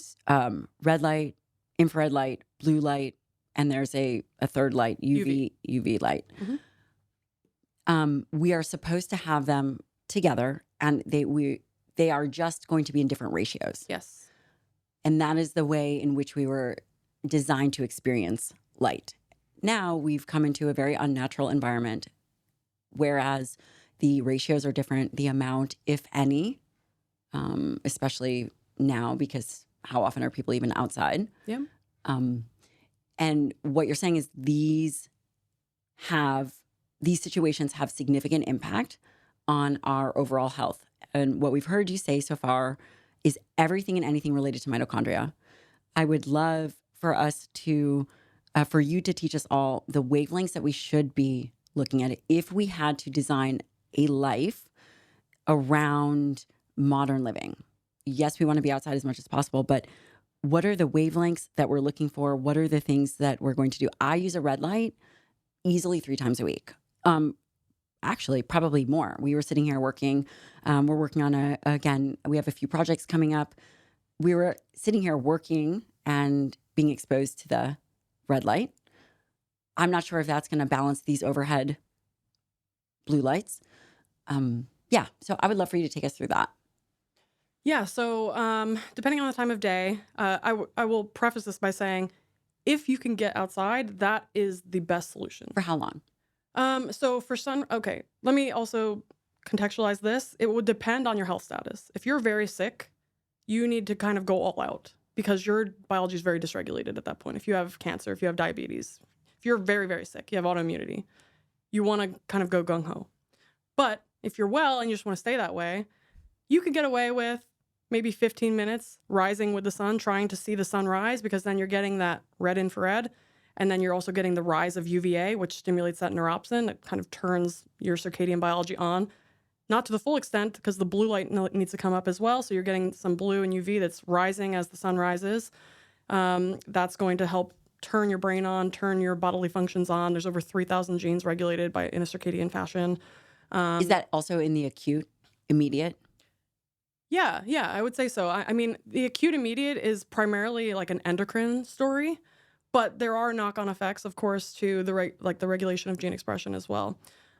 Red light, infrared light, blue light, and there's a third light, UV light. Mm-hmm. We are supposed to have them together, and they are just going to be in different ratios. Yes. And that is the way in which we were designed to experience light. Now we've come into a very unnatural environment, whereas the ratios are different, the amount, if any, especially now, because how often are people even outside? Yeah. And what you're saying is these situations have significant impact on our overall health. And what we've heard you say so far is everything and anything related to mitochondria. I would love for you to teach us all the wavelengths that we should be looking at if we had to design a life around modern living. Yes, we want to be outside as much as possible, but what are the wavelengths that we're looking for? What are the things that we're going to do? I use a red light easily 3 times a week. Actually, probably more. We were sitting here working. We're working on again, we have a few projects coming up. We were sitting here working and being exposed to the red light. I'm not sure if that's going to balance these overhead blue lights. So I would love for you to take us through that. Yeah, so depending on the time of day, I will preface this by saying, if you can get outside, that is the best solution. For how long? So for okay, let me also contextualize this. It would depend on your health status. If you're very sick, you need to kind of go all out because your biology is very dysregulated at that point. If you have cancer, if you have diabetes, if you're very, very sick, you have autoimmunity, you want to kind of go gung-ho. But if you're well and you just want to stay that way, you could get away with maybe 15 minutes rising with the sun, trying to see the sun rise, because then you're getting that red infrared. And then you're also getting the rise of UVA, which stimulates that neuropsin. It kind of turns your circadian biology on. Not to the full extent, because the blue light needs to come up as well. So you're getting some blue and UV that's rising as the sun rises. That's going to help turn your brain on, turn your bodily functions on. There's over 3,000 genes regulated in a circadian fashion. Is that also in the acute, immediate? Yeah, I would say so. I mean, the acute immediate is primarily like an endocrine story, but there are knock-on effects, of course, to the regulation of gene expression as well.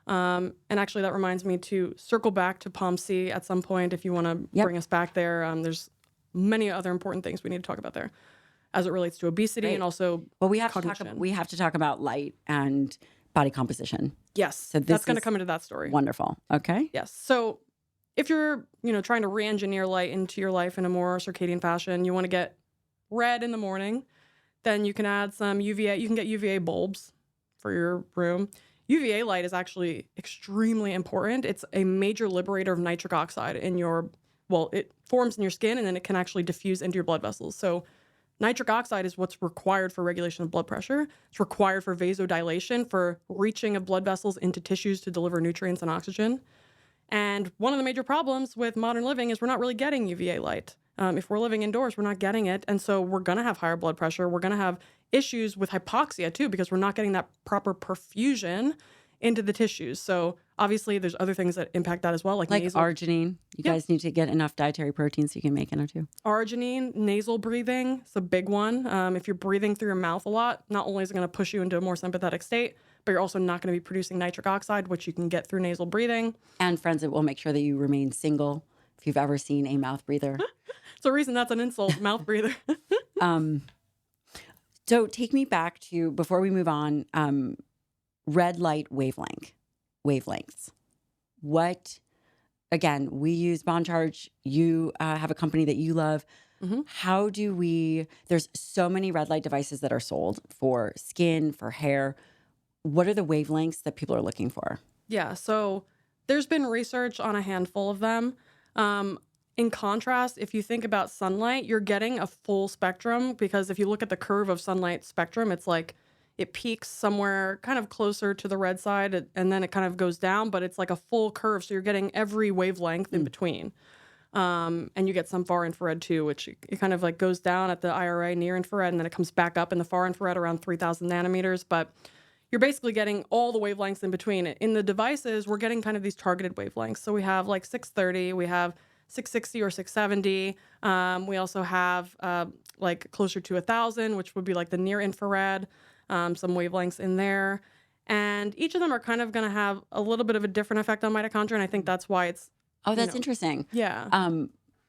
And actually, that reminds me to circle back to POMC at some point if you want to bring us back there. There's many other important things we need to talk about there as it relates to obesity and also cognition. We have to talk about light and body composition. Yes, so that's going to come into that story. Wonderful. Okay. Yes. So if you're, trying to re-engineer light into your life in a more circadian fashion, you want to get red in the morning, then you can add some UVA. You can get UVA bulbs for your room. UVA light is actually extremely important. It's a major liberator of nitric oxide it forms in your skin and then it can actually diffuse into your blood vessels. So nitric oxide is what's required for regulation of blood pressure. It's required for vasodilation, for reaching of blood vessels into tissues to deliver nutrients and oxygen. And one of the major problems with modern living is we're not really getting UVA light. If we're living indoors, we're not getting it. And so we're going to have higher blood pressure. We're going to have issues with hypoxia too, because we're not getting that proper perfusion into the tissues. So obviously there's other things that impact that as well. Like arginine. You guys need to get enough dietary protein so you can make NO2. Arginine, nasal breathing. It's a big one. If you're breathing through your mouth a lot, not only is it going to push you into a more sympathetic state, but you're also not going to be producing nitric oxide, which you can get through nasal breathing. And friends, it will make sure that you remain single if you've ever seen a mouth breather. It's a reason that's an insult, mouth breather. So take me back to, before we move on, red light wavelengths. Again, we use Bond Charge. You have a company that you love. Mm-hmm. There's so many red light devices that are sold for skin, for hair. What are the wavelengths that people are looking for? Yeah, so there's been research on a handful of them. In contrast, if you think about sunlight, you're getting a full spectrum, because if you look at the curve of sunlight spectrum, it's like it peaks somewhere kind of closer to the red side and then it kind of goes down, but it's like a full curve. So you're getting every wavelength in between. And you get some far infrared too, which it kind of like goes down at the IRA near infrared and then it comes back up in the far infrared around 3,000 nanometers. But you're basically getting all the wavelengths in between. In the devices, we're getting kind of these targeted wavelengths. So we have like 630, we have 660 or 670. We also have like closer to 1,000, which would be like the near infrared, some wavelengths in there. And each of them are kind of going to have a little bit of a different effect on mitochondria. And I think that's why it's... Oh, that's interesting. Yeah.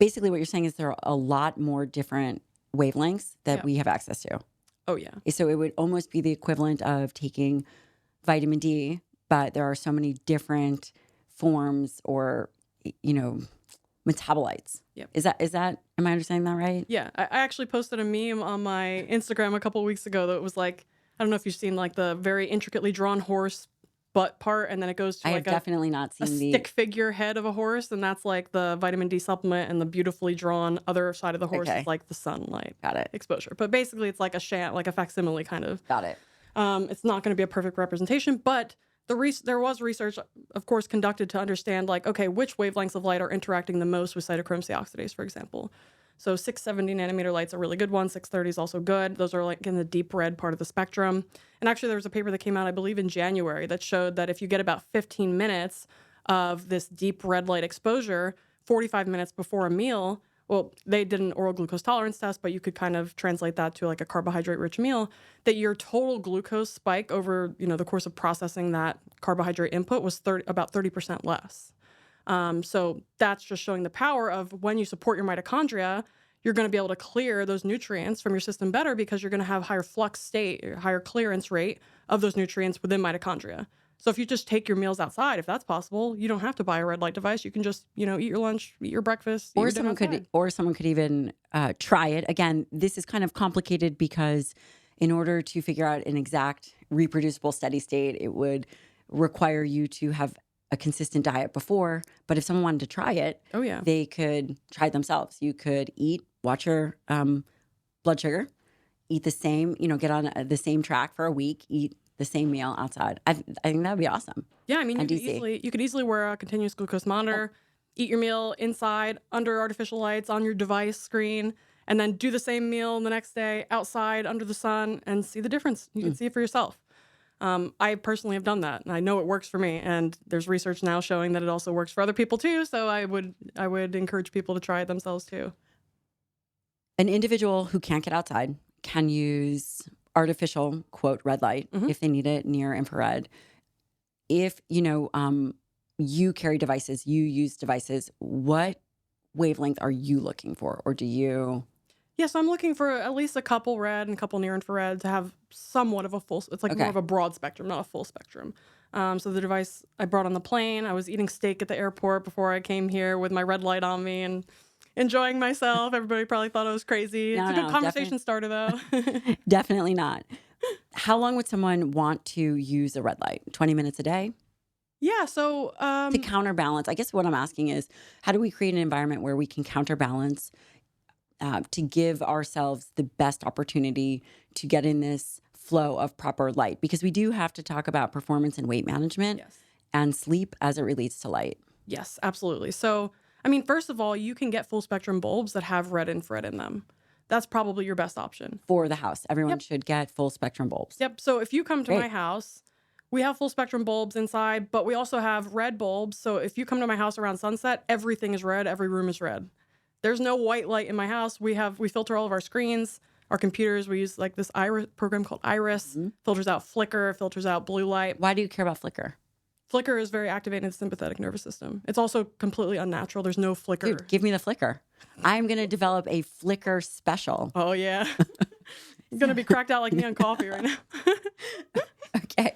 Basically what you're saying is there are a lot more different wavelengths that we have access to. Oh, yeah. So it would almost be the equivalent of taking vitamin D, but there are so many different forms or, metabolites. Yep. Is that, am I understanding that right? Yeah. I actually posted a meme on my Instagram a couple of weeks ago that was like, I don't know if you've seen like the very intricately drawn horse butt part, and then it goes to like definitely not seen a stick figure head of a horse, and that's like the vitamin D supplement, and the beautifully drawn other side of the horse is like the sunlight exposure. But basically it's like a facsimile kind of. Got it. It's not going to be a perfect representation, but there was research, of course, conducted to understand like, okay, which wavelengths of light are interacting the most with cytochrome C oxidase, for example. So 670 nanometer light's a really good one. 630 is also good. Those are like in the deep red part of the spectrum. And actually there was a paper that came out, I believe in January, that showed that if you get about 15 minutes of this deep red light exposure, 45 minutes before a meal, well, they did an oral glucose tolerance test, but you could kind of translate that to like a carbohydrate-rich meal, that your total glucose spike over, the course of processing that carbohydrate input was about 30% less. So that's just showing the power of when you support your mitochondria, you're going to be able to clear those nutrients from your system better because you're going to have higher flux state, or higher clearance rate of those nutrients within mitochondria. So if you just take your meals outside, if that's possible, you don't have to buy a red light device. You can just, eat your lunch, eat your breakfast. Or someone could even try it. Again, this is kind of complicated because in order to figure out an exact reproducible steady state, it would require you to have a consistent diet before. But if someone wanted to try it, they could try it themselves. You could watch your blood sugar. eat the same, get on the same track for a week, eat the same meal outside. I think that would be awesome. Yeah, I mean, And DC. you could easily wear a continuous glucose monitor, eat your meal inside under artificial lights on your device screen, and then do the same meal the next day outside under the sun and see the difference. You can see it for yourself. I personally have done that, and I know it works for me. And there's research now showing that it also works for other people too. So I would encourage people to try it themselves too. An individual who can't get outside can use artificial, quote, red light if they need it, near infrared. If, you carry devices, you use devices, what wavelength are you looking for? Or do you? Yeah, so I'm looking for at least a couple red and a couple near infrared to have somewhat of a full, it's like more of a broad spectrum, not a full spectrum. So the device I brought on the plane, I was eating steak at the airport before I came here with my red light on me and enjoying myself. Everybody probably thought I was crazy. It's a good conversation starter though. Definitely not. How long would someone want to use a red light? 20 minutes a day? Yeah, so to counterbalance, I guess what I'm asking is, how do we create an environment where we can counterbalance to give ourselves the best opportunity to get in this flow of proper light? Because we do have to talk about performance and weight management and sleep as it relates to light. Yes, absolutely. So, I mean, first of all, you can get full spectrum bulbs that have red infrared in them. That's probably your best option. For the house. Everyone should get full spectrum bulbs. Yep. So if you come to my house, we have full spectrum bulbs inside, but we also have red bulbs. So if you come to my house around sunset, everything is red. Every room is red. There's no white light in my house. We filter all of our screens, our computers. We use like this Iris program called Iris, filters out flicker, filters out blue light. Why do you care about flicker? Flicker is very activating the sympathetic nervous system. It's also completely unnatural. There's no flicker. Dude, give me the flicker. I'm going to develop a flicker special. Oh, yeah. You're going to be cracked out like me on coffee right now. Okay.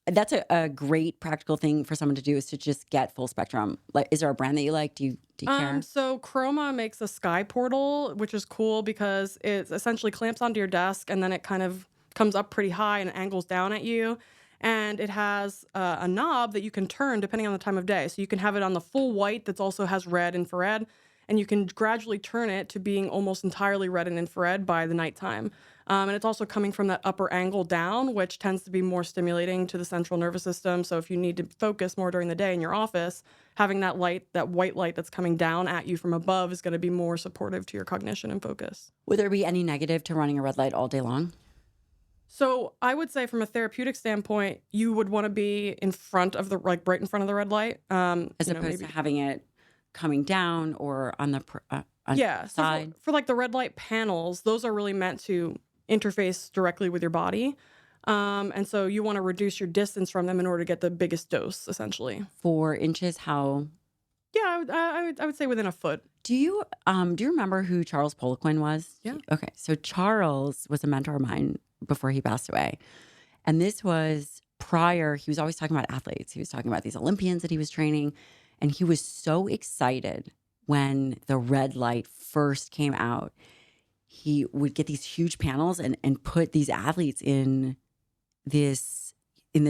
That's a great practical thing for someone to do, is to just get full spectrum. Like, is there a brand that you like? Do you care? So Chroma makes a sky portal, which is cool because it essentially clamps onto your desk and then it kind of comes up pretty high and angles down at you. And it has a knob that you can turn depending on the time of day. So you can have it on the full white that also has red infrared, and you can gradually turn it to being almost entirely red and infrared by the nighttime. And it's also coming from that upper angle down, which tends to be more stimulating to the central nervous system. So if you need to focus more during the day in your office, having that light, that white light that's coming down at you from above, is going to be more supportive to your cognition and focus. Would there be any negative to running a red light all day long? So I would say from a therapeutic standpoint, you would want to be in front of right in front of the red light. As opposed to having it coming down or on the side? So for like the red light panels, those are really meant to interface directly with your body. And so you want to reduce your distance from them in order to get the biggest dose, essentially. 4 inches, how? Yeah, I would say within a foot. Do you remember who Charles Poliquin was? Yeah. Okay, so Charles was a mentor of mine before he passed away. And this was prior, he was always talking about athletes. He was talking about these Olympians that he was training. And he was so excited when the red light first came out. He would get these huge panels and put these athletes in this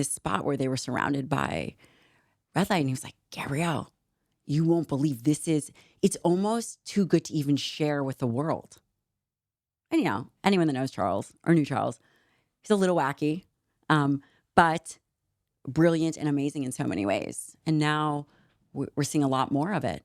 spot where they were surrounded by red light. And he was like, Gabrielle, you won't believe it's almost too good to even share with the world. And, anyone that knows Charles or knew Charles, he's a little wacky, but brilliant and amazing in so many ways. And now we're seeing a lot more of it.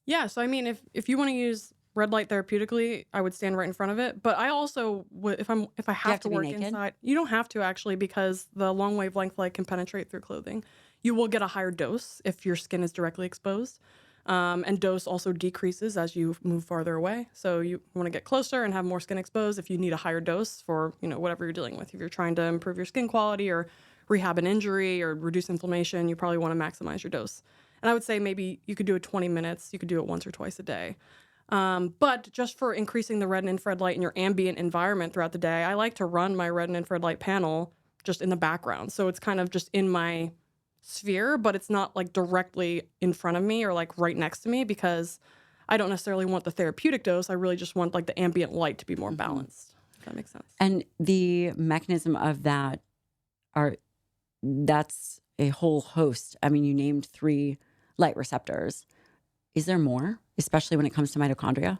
Yeah. So, I mean, if you want to use red light therapeutically, I would stand right in front of it. But I also would, if I have to work inside, you don't have to actually, because the long wavelength light can penetrate through clothing. You will get a higher dose if your skin is directly exposed. And dose also decreases as you move farther away. So you want to get closer and have more skin exposed if you need a higher dose for, whatever you're dealing with. If you're trying to improve your skin quality or rehab an injury or reduce inflammation, you probably want to maximize your dose. And I would say maybe you could do it 20 minutes. You could do it once or twice a day. But just for increasing the red and infrared light in your ambient environment throughout the day, I like to run my red and infrared light panel just in the background. So it's kind of just in my sphere, but it's not like directly in front of me or like right next to me, because I don't necessarily want the therapeutic dose. I really just want like the ambient light to be more balanced. If that makes sense. And the mechanism of that's a whole host. I mean, you named 3 light receptors. Is there more, especially when it comes to mitochondria?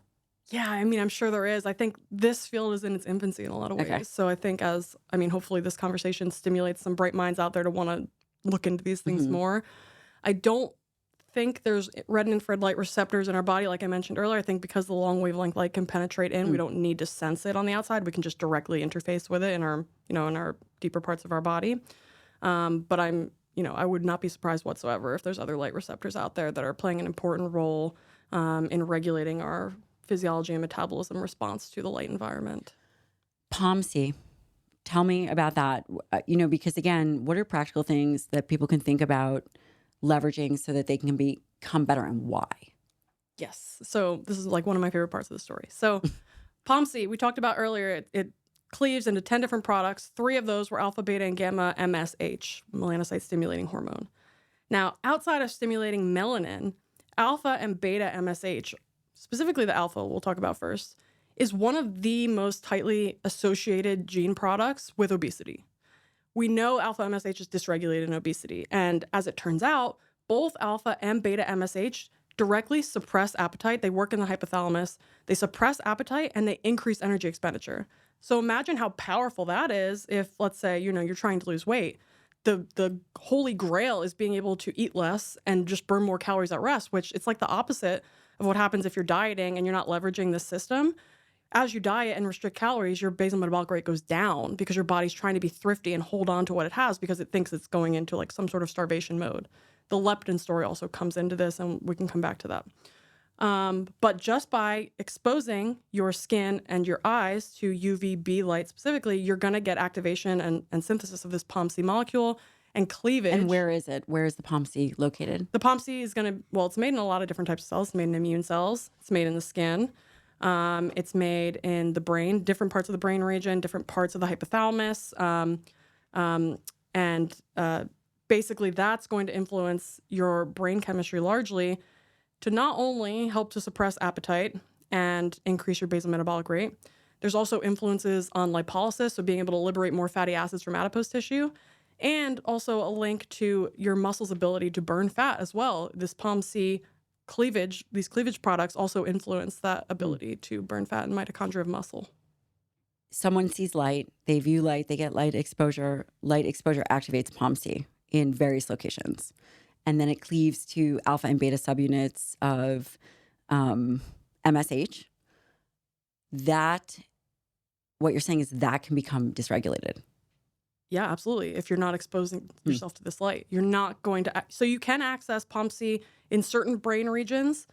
Yeah, I mean, I'm sure there is. I think this field is in its infancy in a lot of ways. Okay. So I think hopefully this conversation stimulates some bright minds out there to want to look into these things Hmm. more. I don't think there's red and infrared light receptors in our body, like I mentioned earlier. I think because the long wavelength light can penetrate in, we don't need to sense it on the outside. We can just directly interface with it in our deeper parts of our body. But I would not be surprised whatsoever if there's other light receptors out there that are playing an important role in regulating our physiology and metabolism response to the light environment. POMC. Tell me about that. Because again, what are practical things that people can think about leveraging so that they can become better, and why? Yes. So this is like one of my favorite parts of the story. So POMC, we talked about earlier, it cleaves into 10 different products. 3 of those were alpha, beta, and gamma MSH, melanocyte stimulating hormone. Now, outside of stimulating melanin, alpha and beta MSH, specifically the alpha we'll talk about first, is one of the most tightly associated gene products with obesity. We know alpha MSH is dysregulated in obesity, and as it turns out, both alpha and beta MSH directly suppress appetite. They work in the hypothalamus, they suppress appetite, and they increase energy expenditure. So imagine how powerful that is if, let's say, you're trying to lose weight. The holy grail is being able to eat less and just burn more calories at rest, which it's like the opposite of what happens if you're dieting and you're not leveraging the system. As you diet and restrict calories, your basal metabolic rate goes down because your body's trying to be thrifty and hold on to what it has because it thinks it's going into like some sort of starvation mode. The leptin story also comes into this, and we can come back to that. But just by exposing your skin and your eyes to UVB light specifically, you're going to get activation and synthesis of this POMC molecule and cleavage. And where is it? Where is the POMC located? The POMC is it's made in a lot of different types of cells. It's made in immune cells. It's made in the skin. It's made in the brain, different parts of the brain region, different parts of the hypothalamus. Basically that's going to influence your brain chemistry largely to not only help to suppress appetite and increase your basal metabolic rate. There's also influences on lipolysis, so being able to liberate more fatty acids from adipose tissue, and also a link to your muscle's ability to burn fat as well. This POMC these cleavage products also influence that ability to burn fat in mitochondria of muscle. Someone sees light, they view light, they get light exposure. Light exposure activates POMC in various locations. And then it cleaves to alpha and beta subunits of MSH. What you're saying is that can become dysregulated. Yeah, absolutely. If you're not exposing yourself to this light, you're not going to. So you can access POMC in certain brain regions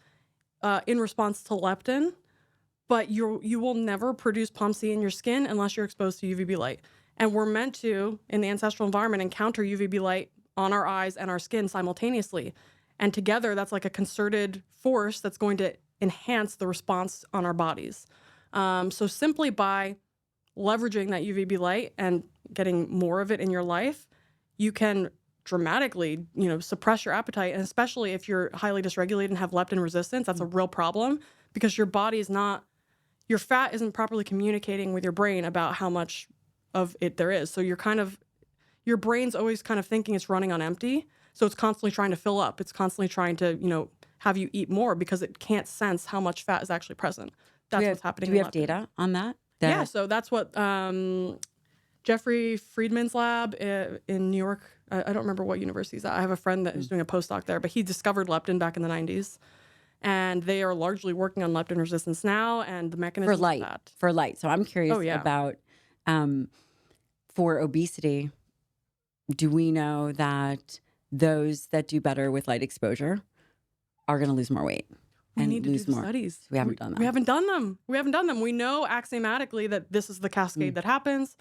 in response to leptin, but you will never produce POMC in your skin unless you're exposed to UVB light. And we're meant to, in the ancestral environment, encounter UVB light on our eyes and our skin simultaneously. And together, that's like a concerted force that's going to enhance the response on our bodies. So simply by leveraging that UVB light and getting more of it in your life, you can dramatically, suppress your appetite. And especially if you're highly dysregulated and have leptin resistance, that's a real problem because your fat isn't properly communicating with your brain about how much of it there is. So your brain's always kind of thinking it's running on empty. So it's constantly trying to fill up. It's constantly trying to, have you eat more because it can't sense how much fat is actually present. That's what's happening. Do we have data on that? Yeah, so that's what Jeffrey Friedman's lab in New York, I don't remember what university he's at. I have a friend that is doing a postdoc there, but he discovered leptin back in the 90s. And they are largely working on leptin resistance now and the mechanism for light. For light. So I'm curious about for obesity, do we know that those that do better with light exposure are going to lose more weight? We need to do the studies. We haven't done that. We haven't done them. We know axiomatically that this is the cascade that happens.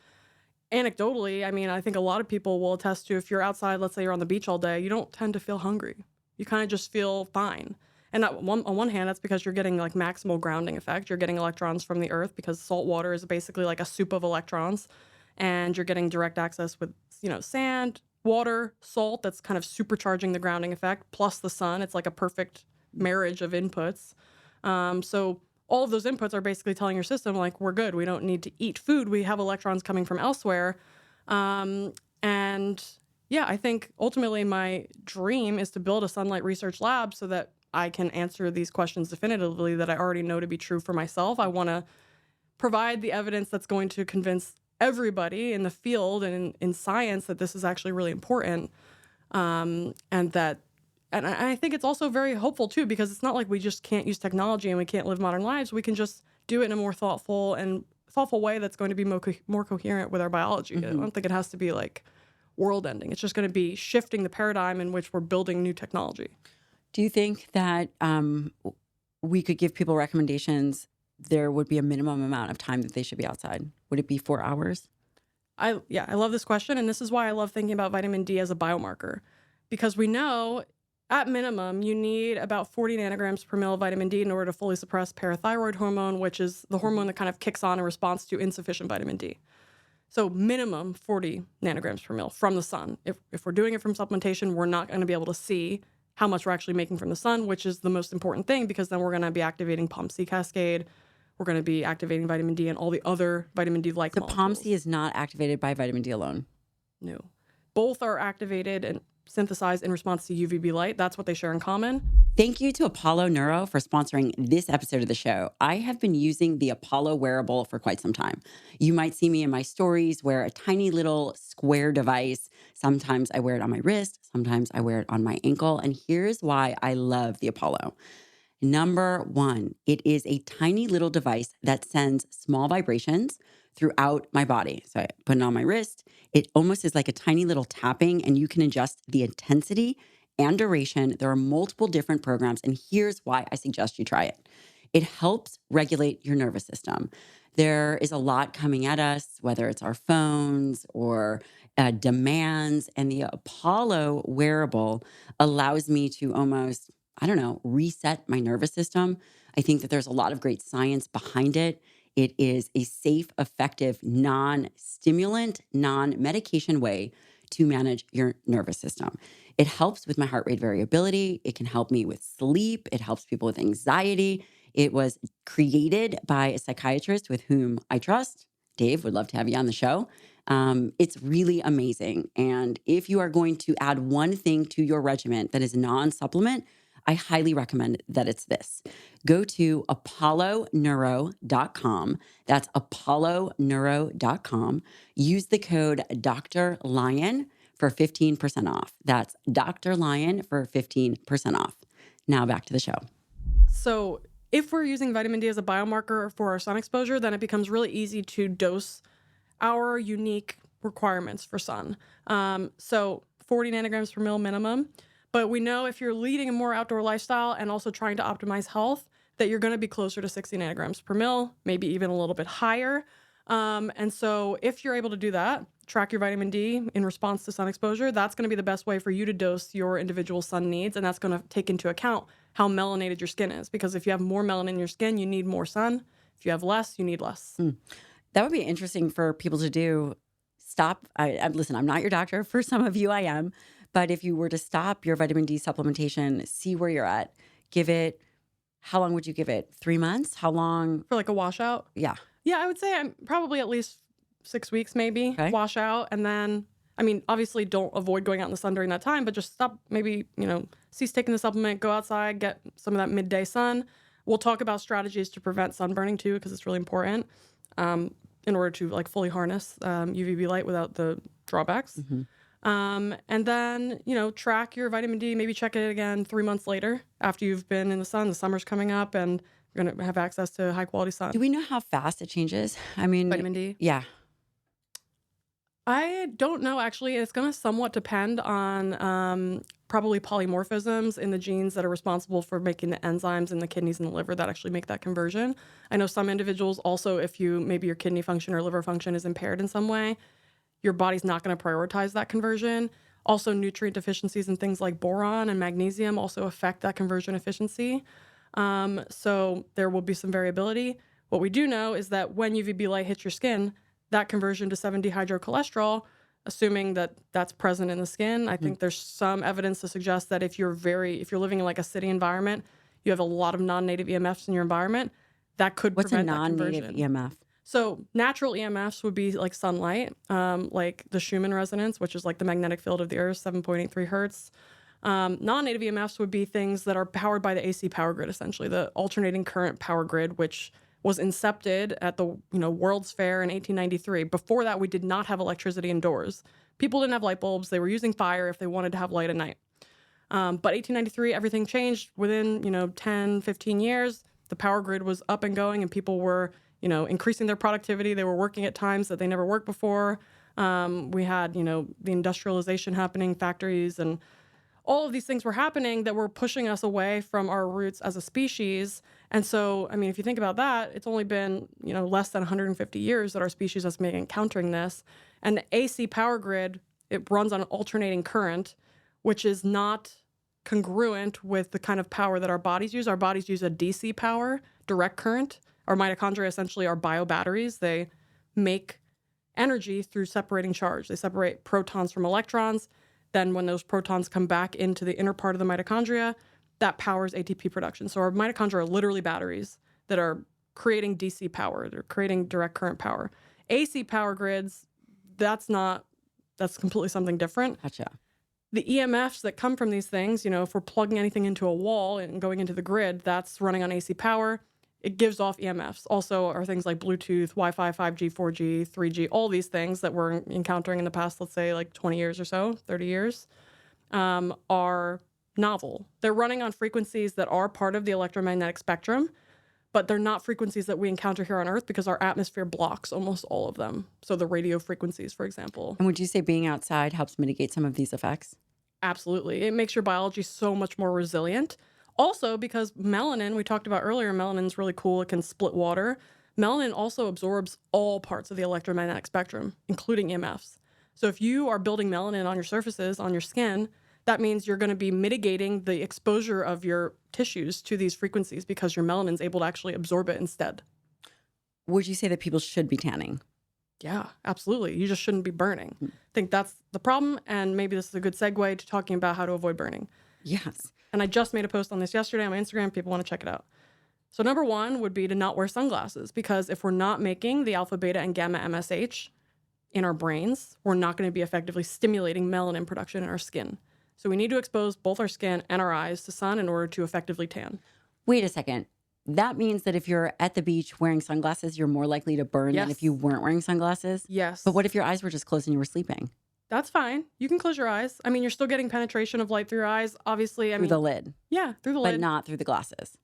Anecdotally, I think a lot of people will attest to if you're outside, let's say you're on the beach all day, you don't tend to feel hungry. You kind of just feel fine. And on one hand, that's because you're getting like maximal grounding effect. You're getting electrons from the earth because salt water is basically like a soup of electrons. And you're getting direct access with, sand, water, salt that's kind of supercharging the grounding effect, plus the sun. It's like a perfect marriage of inputs. So all of those inputs are basically telling your system, like, we're good. We don't need to eat food. We have electrons coming from elsewhere. And yeah, I think ultimately my dream is to build a sunlight research lab so that I can answer these questions definitively that I already know to be true for myself. I want to provide the evidence that's going to convince everybody in the field and in science that this is actually really important. And I think it's also very hopeful too, because it's not like we just can't use technology and we can't live modern lives. We can just do it in a more thoughtful way that's going to be more coherent with our biology. I don't think it has to be like world ending. It's just going to be shifting the paradigm in which we're building new technology. Do you think that we could give people recommendations? There would be a minimum amount of time that they should be outside. Would it be 4 hours? I love this question. And this is why I love thinking about vitamin D as a biomarker, because we know at minimum, you need about 40 nanograms per mil of vitamin D in order to fully suppress parathyroid hormone, which is the hormone that kind of kicks on in response to insufficient vitamin D. So minimum 40 nanograms per mil from the sun. If we're doing it from supplementation, we're not going to be able to see how much we're actually making from the sun, which is the most important thing, because then we're going to be activating POMC cascade. We're going to be activating vitamin D and all the other vitamin D-like molecules. The POMC is not activated by vitamin D alone. No. Both are activated and synthesized in response to UVB light. That's what they share in common. Thank you to Apollo Neuro for sponsoring this episode of the show. I have been using the Apollo wearable for quite some time. You might see me in my stories wear a tiny little square device. Sometimes I wear it on my wrist. Sometimes I wear it on my ankle. And here's why I love the Apollo. Number one, it is a tiny little device that sends small vibrations throughout my body. So I put it on my wrist. It almost is like a tiny little tapping, and you can adjust the intensity and duration. There are multiple different programs, and here's why I suggest you try it. It helps regulate your nervous system. There is a lot coming at us, whether it's our phones or demands, and the Apollo wearable allows me to almost, reset my nervous system. I think that there's a lot of great science behind it. It is a safe, effective, non-stimulant, non-medication way to manage your nervous system. It helps with my heart rate variability. It can help me with sleep. It helps people with anxiety. It was created by a psychiatrist with whom I trust. Dave, would love to have you on the show. It's really amazing. And if you are going to add one thing to your regimen that is non-supplement, I highly recommend that it's this. Go to apolloneuro.com. That's apolloneuro.com. Use the code Dr. Lyon for 15% off. That's Dr. Lyon for 15% off. Now back to the show. So if we're using vitamin D as a biomarker for our sun exposure, then it becomes really easy to dose our unique requirements for sun. So 40 nanograms per mil minimum. But we know if you're leading a more outdoor lifestyle and also trying to optimize health, that you're going to be closer to 60 nanograms per mil, maybe even a little bit higher. And so if you're able to do that, track your vitamin D in response to sun exposure, that's going to be the best way for you to dose your individual sun needs. And that's going to take into account how melanated your skin is. Because if you have more melanin in your skin, you need more sun. If you have less, you need less. That would be interesting for people to do. Listen, I'm not your doctor. For some of you, I am. But if you were to stop your vitamin D supplementation, see where you're at, how long would you give it? 3 months? How long? For like a washout? Yeah. Yeah, I would say I'm probably at least 6 weeks maybe, wash out. And then, obviously don't avoid going out in the sun during that time, but just stop, maybe, cease taking the supplement, go outside, get some of that midday sun. We'll talk about strategies to prevent sunburning too, because it's really important in order to like fully harness UVB light without the drawbacks. And then, track your vitamin D, maybe check it again 3 months later after you've been in the sun. The summer's coming up and you're going to have access to high quality sun. Do we know how fast it changes? Vitamin D? Yeah. I don't know, actually. It's going to somewhat depend on probably polymorphisms in the genes that are responsible for making the enzymes in the kidneys and the liver that actually make that conversion. I know some individuals also, if maybe your kidney function or liver function is impaired in some way, your body's not going to prioritize that conversion. Also, nutrient deficiencies and things like boron and magnesium also affect that conversion efficiency. So there will be some variability. What we do know is that when UVB light hits your skin, that conversion to 7-dehydrocholesterol, assuming that that's present in the skin, I think there's some evidence to suggest that if you're living in like a city environment, you have a lot of non-native EMFs in your environment, that could prevent that conversion. What's a non-native EMF? So natural EMFs would be like sunlight, like the Schumann resonance, which is like the magnetic field of the earth, 7.83 hertz. Non-native EMFs would be things that are powered by the AC power grid, essentially, the alternating current power grid, which was incepted at the World's Fair in 1893. Before that, we did not have electricity indoors. People didn't have light bulbs. They were using fire if they wanted to have light at night. But 1893, everything changed. Within 10, 15 years, the power grid was up and going, and people were increasing their productivity. They were working at times that they never worked before. We had the industrialization happening, factories, and all of these things were happening that were pushing us away from our roots as a species. And so, I mean, if you think about that, it's only been, less than 150 years that our species has been encountering this. And the AC power grid, it runs on an alternating current, which is not congruent with the kind of power that our bodies use. Our bodies use a DC power, direct current. Our mitochondria essentially are biobatteries. They make energy through separating charge. They separate protons from electrons. Then when those protons come back into the inner part of the mitochondria, that powers ATP production. So our mitochondria are literally batteries that are creating DC power. They're creating direct current power. AC power grids, that's completely something different. Gotcha. The EMFs that come from these things, if we're plugging anything into a wall and going into the grid, that's running on AC power. It gives off EMFs. Also are things like Bluetooth, Wi-Fi, 5G, 4G, 3G, all these things that we're encountering in the past, let's say like 20 years or so, 30 years, are novel. They're running on frequencies that are part of the electromagnetic spectrum, but they're not frequencies that we encounter here on Earth because our atmosphere blocks almost all of them. So the radio frequencies, for example. And would you say being outside helps mitigate some of these effects? Absolutely. It makes your biology so much more resilient. Also, because melanin, we talked about earlier, melanin's really cool. It can split water. Melanin also absorbs all parts of the electromagnetic spectrum, including EMFs. So if you are building melanin on your surfaces, on your skin, that means you're going to be mitigating the exposure of your tissues to these frequencies because your melanin's able to actually absorb it instead. Would you say that people should be tanning? Yeah, absolutely. You just shouldn't be burning. I think that's the problem, and maybe this is a good segue to talking about how to avoid burning. Yes. And I just made a post on this yesterday on my Instagram. People want to check it out. So number one would be to not wear sunglasses, because if we're not making the alpha, beta, and gamma MSH in our brains, we're not going to be effectively stimulating melanin production in our skin. So we need to expose both our skin and our eyes to sun in order to effectively tan. Wait a second. That means that if you're at the beach wearing sunglasses, you're more likely to burn than if you weren't wearing sunglasses? Yes. But what if your eyes were just closed and you were sleeping? That's fine. You can close your eyes. I mean, you're still getting penetration of light through your eyes, obviously. Through the lid. Yeah, through the lid. But not through the glasses.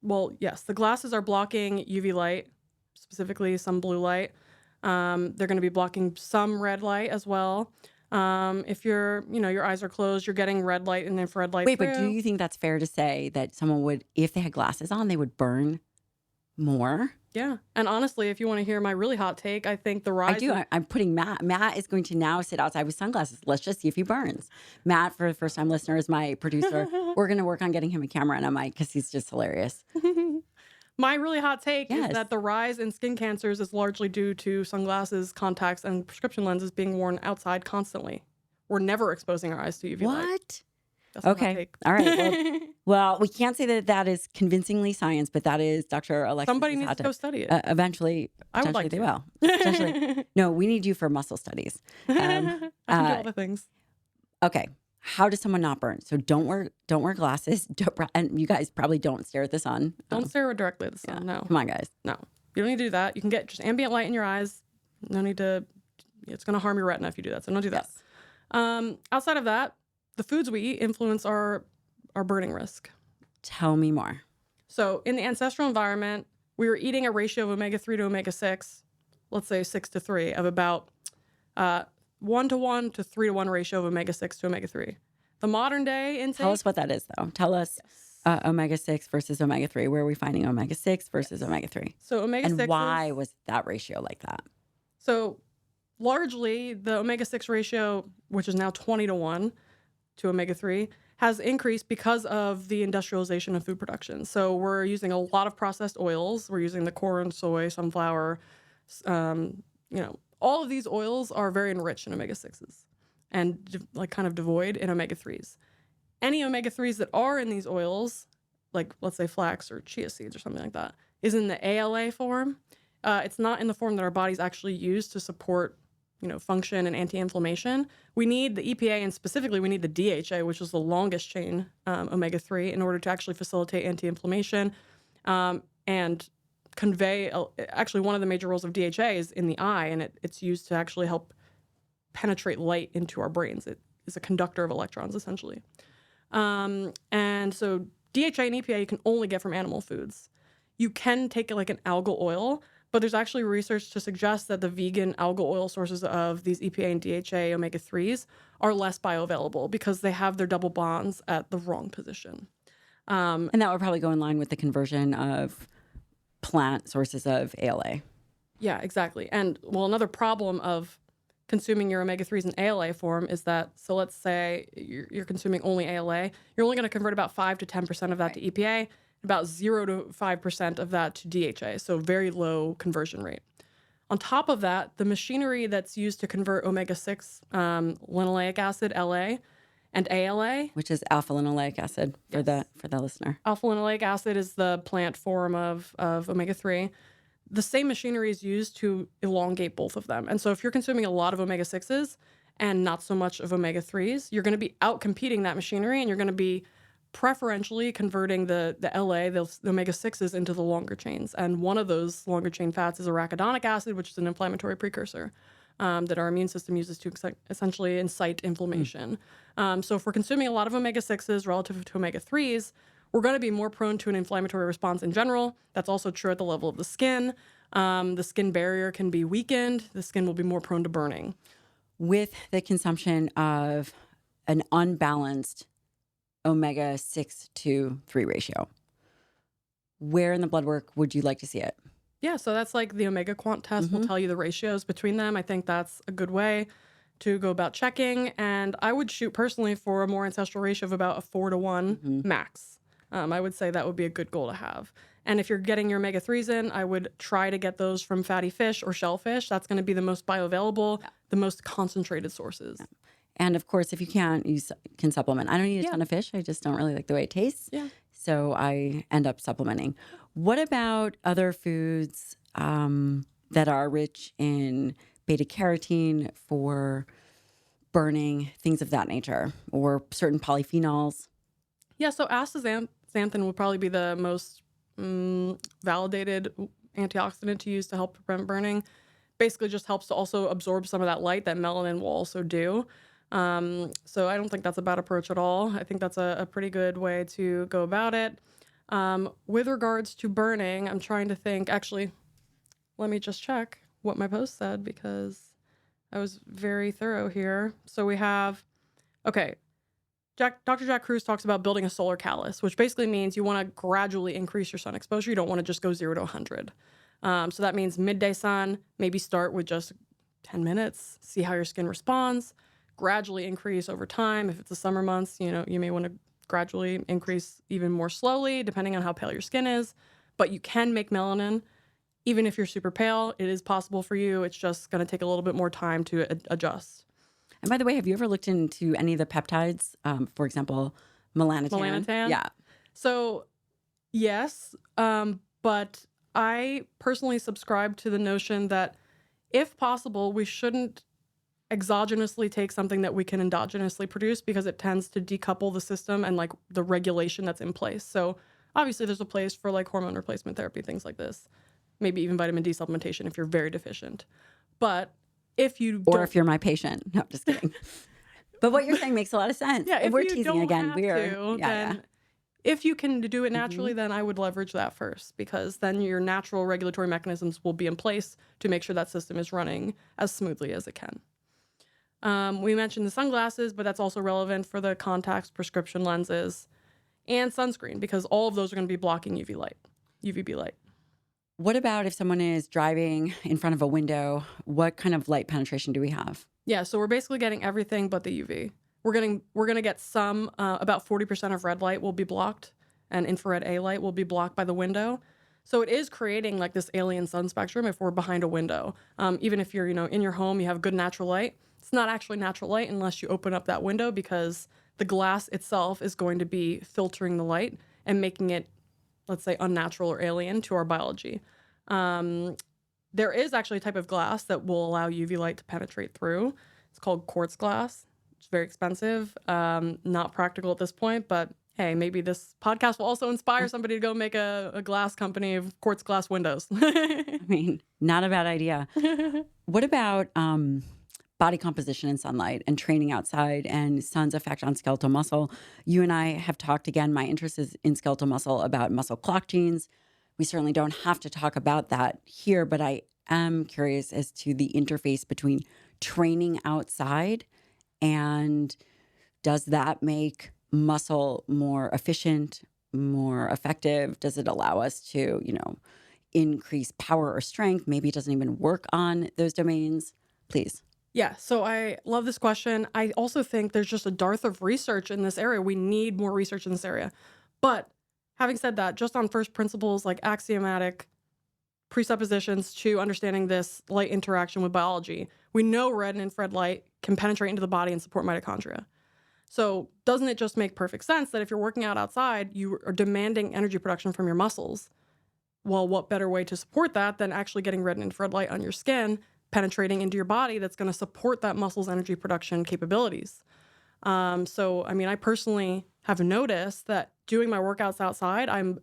Well, yes, the glasses are blocking UV light, specifically some blue light. They're going to be blocking some red light as well. If your eyes are closed, you're getting red light and infrared light. Wait, but do you think that's fair to say that someone would, if they had glasses on, they would burn more? Yeah. And honestly, if you want to hear my really hot take, I think the rise... I do. I'm putting Matt. Matt is going to now sit outside with sunglasses. Let's just see if he burns. Matt, for the first time listener, is my producer. We're going to work on getting him a camera and a mic because he's just hilarious. My really hot take Yes. is that the rise in skin cancers is largely due to sunglasses, contacts, and prescription lenses being worn outside constantly. We're never exposing our eyes to UV light. What? That's my hot Okay. take. All right. Well, we can't say that that is convincingly science, but that is Dr. Alexis. Somebody needs to go study it. Eventually, I would potentially like they to. will. Potentially. No, we need you for muscle studies. I can do all the things. Okay. How does someone not burn? So don't wear glasses. And you guys probably don't stare at the sun. Don't stare directly at the sun. No. Come on, guys. No. You don't need to do that. You can get just ambient light in your eyes. No need to... It's going to harm your retina if you do that. So don't do that. Yes. Outside of that, the foods we eat influence our burning risk. Tell me more. So in the ancestral environment, we were eating a ratio of omega-3 to omega-6, let's say 6-3, of about 1-to-1 to 3-to-1 ratio of omega-6 to omega-3. The modern day intake... Tell us what that is, though. Tell us omega-6 versus omega-3. Where are we finding omega-6 versus omega-3? So omega-6 And why was that ratio like that? So largely, the omega-6 ratio, which is now 20-to-1 to omega-3, has increased because of the industrialization of food production. So we're using a lot of processed oils. We're using the corn, soy, sunflower. All of these oils are very enriched in omega-6s and kind of devoid in omega-3s. Any omega-3s that are in these oils, like let's say flax or chia seeds or something like that, is in the ALA form. It's not in the form that our bodies actually use to support function and anti-inflammation, we need the EPA, and specifically we need the DHA, which is the longest chain omega-3, in order to actually facilitate anti-inflammation and convey. Actually, one of the major roles of DHA is in the eye, and it's used to actually help penetrate light into our brains. It is a conductor of electrons, essentially. And so DHA and EPA you can only get from animal foods. You can take like an algal oil, but there's actually research to suggest that the vegan algal oil sources of these EPA and DHA omega-3s are less bioavailable because they have their double bonds at the wrong position. And that would probably go in line with the conversion of plant sources of ALA. Yeah, exactly. And well, another problem of consuming your omega-3s in ALA form is that, so let's say you're consuming only ALA, you're only going to convert about 5 to 10% of that to EPA, about 0 to 5% of that to DHA, so very low conversion rate. On top of that, the machinery that's used to convert omega-6 linoleic acid, LA, and ALA, which is alpha linoleic acid for the listener. Alpha linoleic acid is the plant form of omega-3. The same machinery is used to elongate both of them. And so if you're consuming a lot of omega-6s and not so much of omega-3s, you're going to be out-competing that machinery, and you're going to be preferentially converting the LA, the omega-6s, into the longer chains. And one of those longer chain fats is arachidonic acid, which is an inflammatory precursor that our immune system uses to essentially incite inflammation. So if we're consuming a lot of omega-6s relative to omega-3s, we're going to be more prone to an inflammatory response in general. That's also true at the level of the skin. The skin barrier can be weakened. The skin will be more prone to burning. With the consumption of an unbalanced omega-6 to 3 ratio, where in the blood work would you like to see it? Yeah, so that's like the omega quant test will tell you the ratios between them. I think that's a good way to go about checking. And I would shoot personally for a more ancestral ratio of about a 4-to-1 max. I would say that would be a good goal to have. And if you're getting your omega-3s in, I would try to get those from fatty fish or shellfish. That's going to be the most bioavailable, the most concentrated sources. Yeah. And of course, if you can't, you can supplement. I don't eat a ton of fish. I just don't really like the way it tastes. Yeah. So I end up supplementing. What about other foods that are rich in beta carotene for burning, things of that nature, or certain polyphenols? Yeah, so astaxanthin would probably be the most validated antioxidant to use to help prevent burning. Basically just helps to also absorb some of that light that melanin will also do. So I don't think that's a bad approach at all. I think that's a pretty good way to go about it. With regards to burning, I'm trying to think, actually, let me just check what my post said because I was very thorough here. So we have, okay, Dr. Jack Kruse talks about building a solar callus, which basically means you want to gradually increase your sun exposure. You don't want to just go 0 to 100. So that means midday sun, maybe start with just 10 minutes, see how your skin responds, gradually increase over time. If it's the summer months, you may want to gradually increase even more slowly, depending on how pale your skin is. But you can make melanin. Even if you're super pale, it is possible for you. It's just going to take a little bit more time to adjust. And by the way, have you ever looked into any of the peptides? For example, melanotan? Melanotan? Yeah. So, yes, but I personally subscribe to the notion that if possible, we shouldn't exogenously take something that we can endogenously produce because it tends to decouple the system and like the regulation that's in place. So obviously there's a place for like hormone replacement therapy, things like this, maybe even vitamin D supplementation if you're very deficient. But if you if you're my patient, no, just kidding. But what you're saying makes a lot of sense. Yeah, if we're you teasing don't again. have We're to, then if you can do it naturally, then I would leverage that first because then your natural regulatory mechanisms will be in place to make sure that system is running as smoothly as it can. We mentioned the sunglasses, but that's also relevant for the contacts, prescription lenses, and sunscreen because all of those are going to be blocking UVB light. What about if someone is driving in front of a window? What kind of light penetration do we have? Yeah, so we're basically getting everything but the UV. We're gonna get some, about 40% of red light will be blocked, and infrared A light will be blocked by the window. So it is creating like this alien sun spectrum if we're behind a window. Even if you're in your home, you have good natural light. It's not actually natural light unless you open up that window because the glass itself is going to be filtering the light and making it, let's say, unnatural or alien to our biology. There is actually a type of glass that will allow UV light to penetrate through. It's called quartz glass. It's very expensive, not practical at this point, but hey, maybe this podcast will also inspire somebody to go make a glass company of quartz glass windows. I mean, not a bad idea. What about body composition in sunlight and training outside and sun's effect on skeletal muscle? You and I have talked again, my interest is in skeletal muscle, about muscle clock genes. We certainly don't have to talk about that here, but I am curious as to the interface between training outside and does that make muscle more efficient, more effective? Does it allow us to, increase power or strength? Maybe it doesn't even work on those domains. Please. Yeah, so I love this question. I also think there's just a dearth of research in this area. We need more research in this area. But having said that, just on first principles, like axiomatic presuppositions to understanding this light interaction with biology, we know red and infrared light can penetrate into the body and support mitochondria. So doesn't it just make perfect sense that if you're working out outside, you are demanding energy production from your muscles? Well, what better way to support that than actually getting red and infrared light on your skin, penetrating into your body that's going to support that muscle's energy production capabilities? I personally have noticed that doing my workouts outside, I'm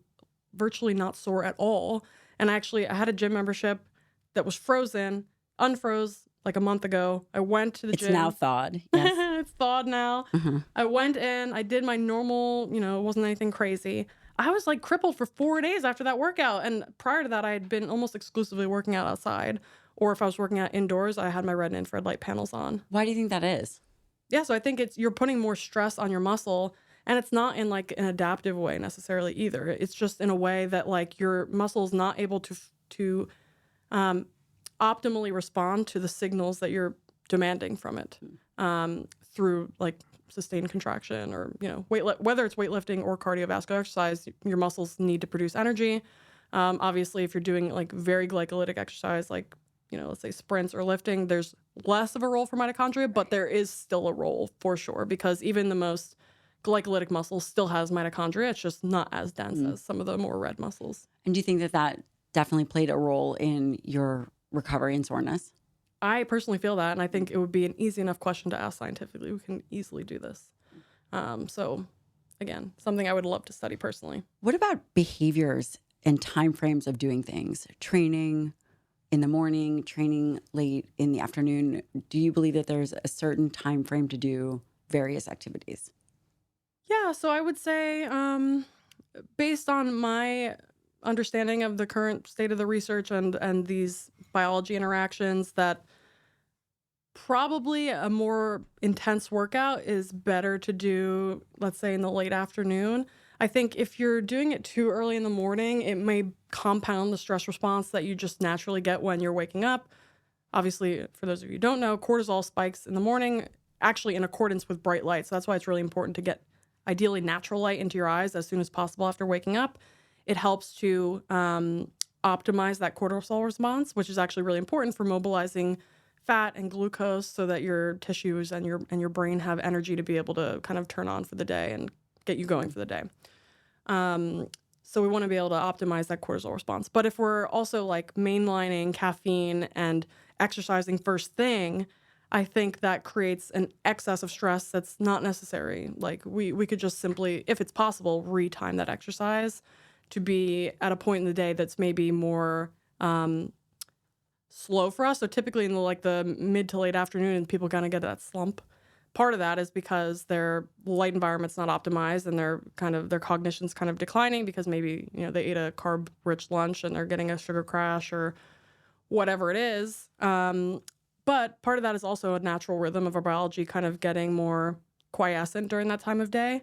virtually not sore at all. And actually, I had a gym membership that was frozen, unfroze like a month ago. I went to the gym. It's now thawed. Yes. It's thawed now. I went in, I did my normal, it wasn't anything crazy. I was like crippled for 4 days after that workout. And prior to that, I had been almost exclusively working out outside. Or if I was working out indoors, I had my red and infrared light panels on. Why do you think that is? Yeah, so I think you're putting more stress on your muscle, and it's not in like an adaptive way necessarily either. It's just in a way that like your muscle's not able to optimally respond to the signals that you're demanding from it through like sustained contraction or whether it's weightlifting or cardiovascular exercise. Your muscles need to produce energy. Obviously, if you're doing like very glycolytic exercise, like let's say sprints or lifting, there's less of a role for mitochondria, but there is still a role for sure, because even the most glycolytic muscle still has mitochondria. It's just not as dense as some of the more red muscles. And do you think that definitely played a role in your recovery and soreness? I personally feel that, and I think it would be an easy enough question to ask scientifically. We can easily do this. So again, something I would love to study personally. What about behaviors and timeframes of doing things? Training in the morning, training late in the afternoon. Do you believe that there's a certain time frame to do various activities? Yeah, so I would say, based on my understanding of the current state of the research and these biology interactions, that probably a more intense workout is better to do, let's say, in the late afternoon. I think if you're doing it too early in the morning, it may compound the stress response that you just naturally get when you're waking up. Obviously, for those of you who don't know, cortisol spikes in the morning, actually in accordance with bright light. So that's why it's really important to get ideally natural light into your eyes as soon as possible after waking up. It helps to optimize that cortisol response, which is actually really important for mobilizing fat and glucose so that your tissues and your brain have energy to be able to kind of turn on for the day and get you going for the day. So we want to be able to optimize that cortisol response. But if we're also like mainlining caffeine and exercising first thing, I think that creates an excess of stress that's not necessary. Like we could just simply, if it's possible, retime that exercise to be at a point in the day that's maybe more slow for us. So typically in the mid to late afternoon, people kind of get that slump. Part of that is because their light environment's not optimized and their cognition's kind of declining because maybe they ate a carb-rich lunch and they're getting a sugar crash or whatever it is. But part of that is also a natural rhythm of our biology kind of getting more quiescent during that time of day.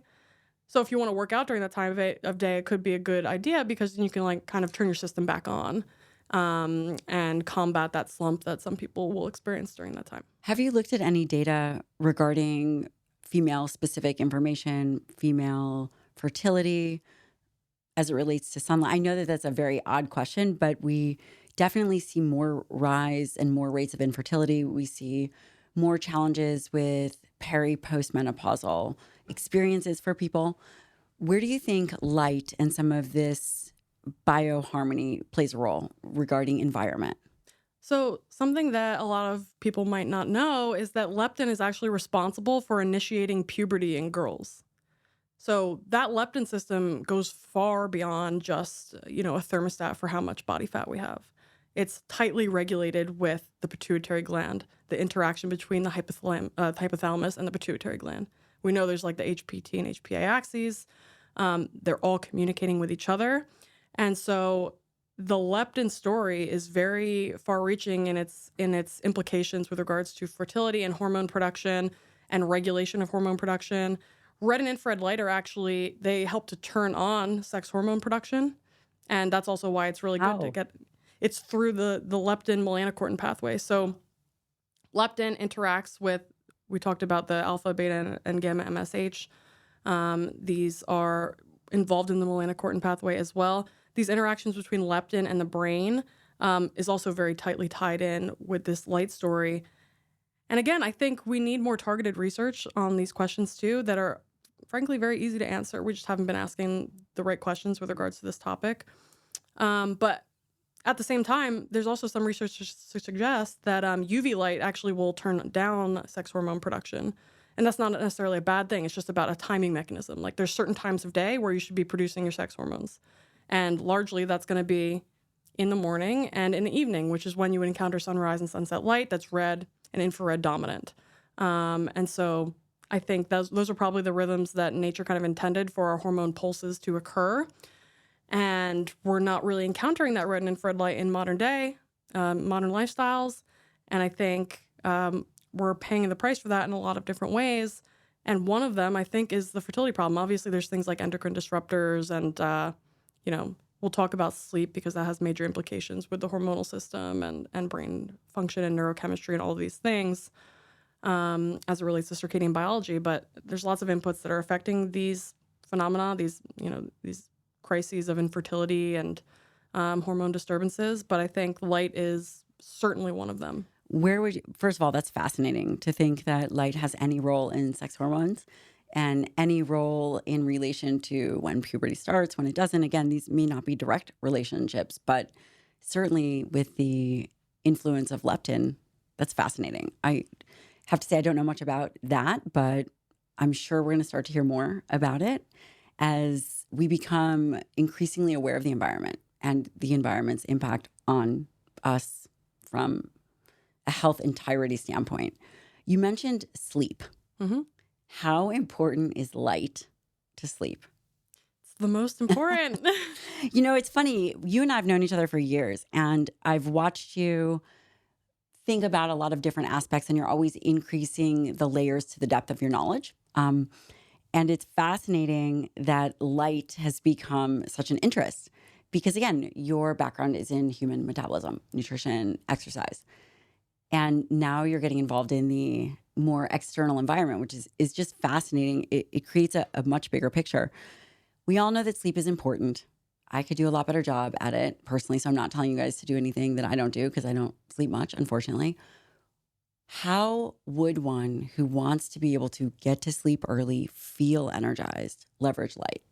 So if you want to work out during that time of day, it could be a good idea because then you can kind of turn your system back on and combat that slump that some people will experience during that time. Have you looked at any data regarding female-specific information, female fertility, as it relates to sunlight? I know that that's a very odd question, but we definitely see more rise and more rates of infertility. We see more challenges with postmenopausal experiences for people. Where do you think light and some of this bioharmony plays a role regarding environment? So, something that a lot of people might not know is that leptin is actually responsible for initiating puberty in girls. So, that leptin system goes far beyond just, a thermostat for how much body fat we have. It's tightly regulated with the pituitary gland, the interaction between the hypothalamus and the pituitary gland. We know there's like the HPT and HPA axes. They're all communicating with each other. And so the leptin story is very far-reaching in its implications with regards to fertility and hormone production and regulation of hormone production. Red and infrared light are actually, they help to turn on sex hormone production. And that's also why it's really good to How? it's through the leptin melanocortin pathway. So leptin interacts with, we talked about the alpha, beta, and gamma MSH. These are involved in the melanocortin pathway as well. These interactions between leptin and the brain is also very tightly tied in with this light story. And again, I think we need more targeted research on these questions too that are frankly very easy to answer. We just haven't been asking the right questions with regards to this topic. But at the same time, there's also some research to suggest that UV light actually will turn down sex hormone production. And that's not necessarily a bad thing. It's just about a timing mechanism. Like there's certain times of day where you should be producing your sex hormones. And largely that's going to be in the morning and in the evening, which is when you would encounter sunrise and sunset light that's red and infrared dominant. And so I think those are probably the rhythms that nature kind of intended for our hormone pulses to occur. And we're not really encountering that red and infrared light in modern day, modern lifestyles. And I think we're paying the price for that in a lot of different ways. And one of them, I think, is the fertility problem. Obviously, there's things like endocrine disruptors and, we'll talk about sleep because that has major implications with the hormonal system and brain function and neurochemistry and all of these things as it relates to circadian biology. But there's lots of inputs that are affecting these phenomena, these crises of infertility and hormone disturbances. But I think light is certainly one of them. First of all, that's fascinating to think that light has any role in sex hormones and any role in relation to when puberty starts, when it doesn't. Again, these may not be direct relationships, but certainly with the influence of leptin, that's fascinating. I have to say I don't know much about that, but I'm sure we're going to start to hear more about it as we become increasingly aware of the environment and the environment's impact on us from a health entirety standpoint. You mentioned sleep. Mm-hmm. How important is light to sleep? It's the most important. It's funny. You and I have known each other for years, and I've watched you think about a lot of different aspects, and you're always increasing the layers to the depth of your knowledge. And it's fascinating that light has become such an interest because, again, your background is in human metabolism, nutrition, exercise. And now you're getting involved in the more external environment, which is just fascinating. It creates a much bigger picture. We all know that sleep is important. I could do a lot better job at it personally, so I'm not telling you guys to do anything that I don't do because I don't sleep much, unfortunately. How would one who wants to be able to get to sleep early, feel energized, leverage light?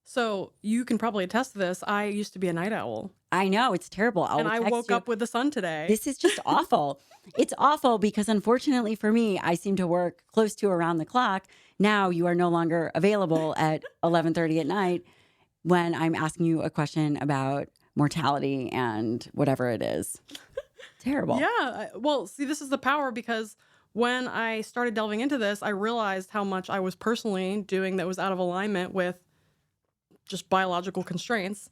So you can probably attest to this. I used to be a night owl. I know, it's terrible. And I woke up with the sun today. This is just awful. It's awful because unfortunately for me, I seem to work close to around the clock. Now you are no longer available at 11:30 at night when I'm asking you a question about mortality and whatever it is. Terrible. Yeah. Well, see, this is the power because when I started delving into this, I realized how much I was personally doing that was out of alignment with just biological constraints.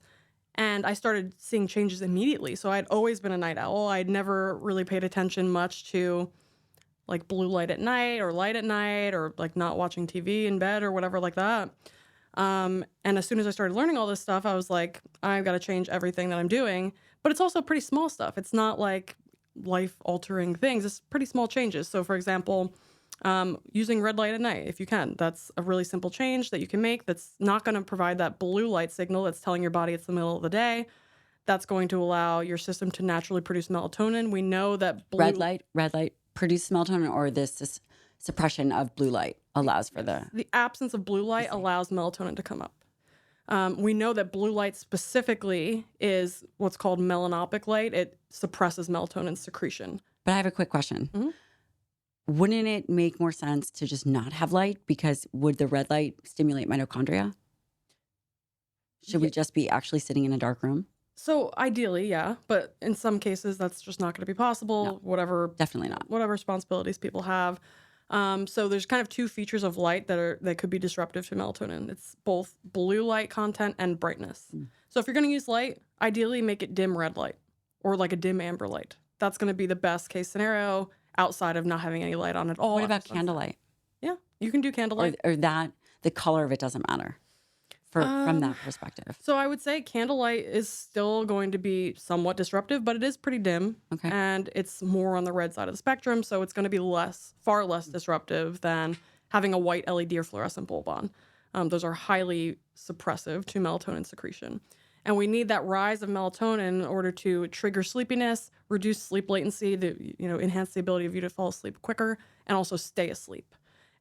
And I started seeing changes immediately. So I'd always been a night owl. I'd never really paid attention much to like blue light at night or light at night or like not watching TV in bed or whatever like that. And as soon as I started learning all this stuff, I was like, I've got to change everything that I'm doing. But it's also pretty small stuff. It's not like life-altering things. It's pretty small changes. So, for example, using red light at night, if you can. That's a really simple change that you can make that's not going to provide that blue light signal that's telling your body it's the middle of the day. That's going to allow your system to naturally produce melatonin. We know that red light produces melatonin, or this suppression of blue light allows for the absence of blue light allows melatonin to come up. We know that blue light specifically is what's called melanopic light. It suppresses melatonin secretion. But I have a quick question. Mhm. Wouldn't it make more sense to just not have light? Because would the red light stimulate mitochondria? Should we Ye- just be actually sitting in a dark room? So ideally, yeah, but in some cases that's just not going to be possible. No. Whatever Definitely not. whatever responsibilities people have. So there's kind of two features of light that could be disruptive to melatonin. It's both blue light content and brightness. So if you're going to use light, ideally make it dim red light or like a dim amber light. That's going to be the best case scenario outside of not having any light on at all. What after about sunset. candlelight? Yeah, you can do candlelight. Or that the color of it doesn't matter from that perspective. So I would say candlelight is still going to be somewhat disruptive, but it is pretty dim. Okay. And it's more on the red side of the spectrum, so it's going to be far less disruptive than having a white LED or fluorescent bulb on. Those are highly suppressive to melatonin secretion. And we need that rise of melatonin in order to trigger sleepiness, reduce sleep latency, enhance the ability of you to fall asleep quicker, and also stay asleep.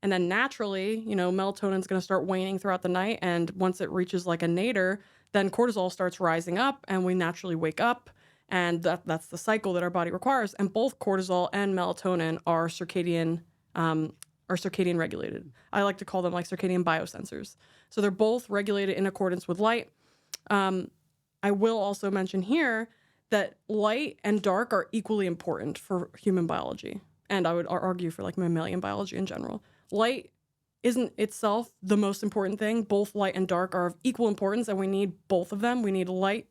And then naturally, melatonin's going to start waning throughout the night. And once it reaches like a nadir, then cortisol starts rising up and we naturally wake up. And that's the cycle that our body requires. And both cortisol and melatonin are circadian regulated. I like to call them like circadian biosensors. So they're both regulated in accordance with light. I will also mention here that light and dark are equally important for human biology. And I would argue for like mammalian biology in general. Light isn't itself the most important thing. Both light and dark are of equal importance, and we need both of them. We need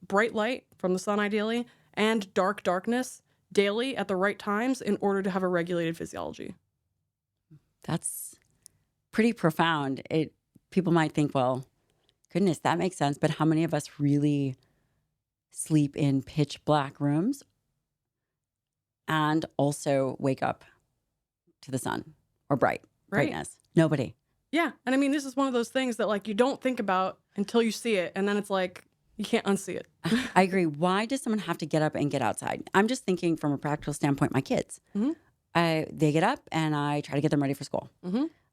bright light from the sun ideally, and darkness daily at the right times in order to have a regulated physiology. That's pretty profound. People might think, well, goodness, that makes sense. But how many of us really sleep in pitch black rooms and also wake up to the sun or brightness? Nobody. Yeah. And I mean, this is one of those things that like you don't think about until you see it. And then it's like, you can't unsee it. I agree. Why does someone have to get up and get outside? I'm just thinking from a practical standpoint, my kids, they get up and I try to get them ready for school.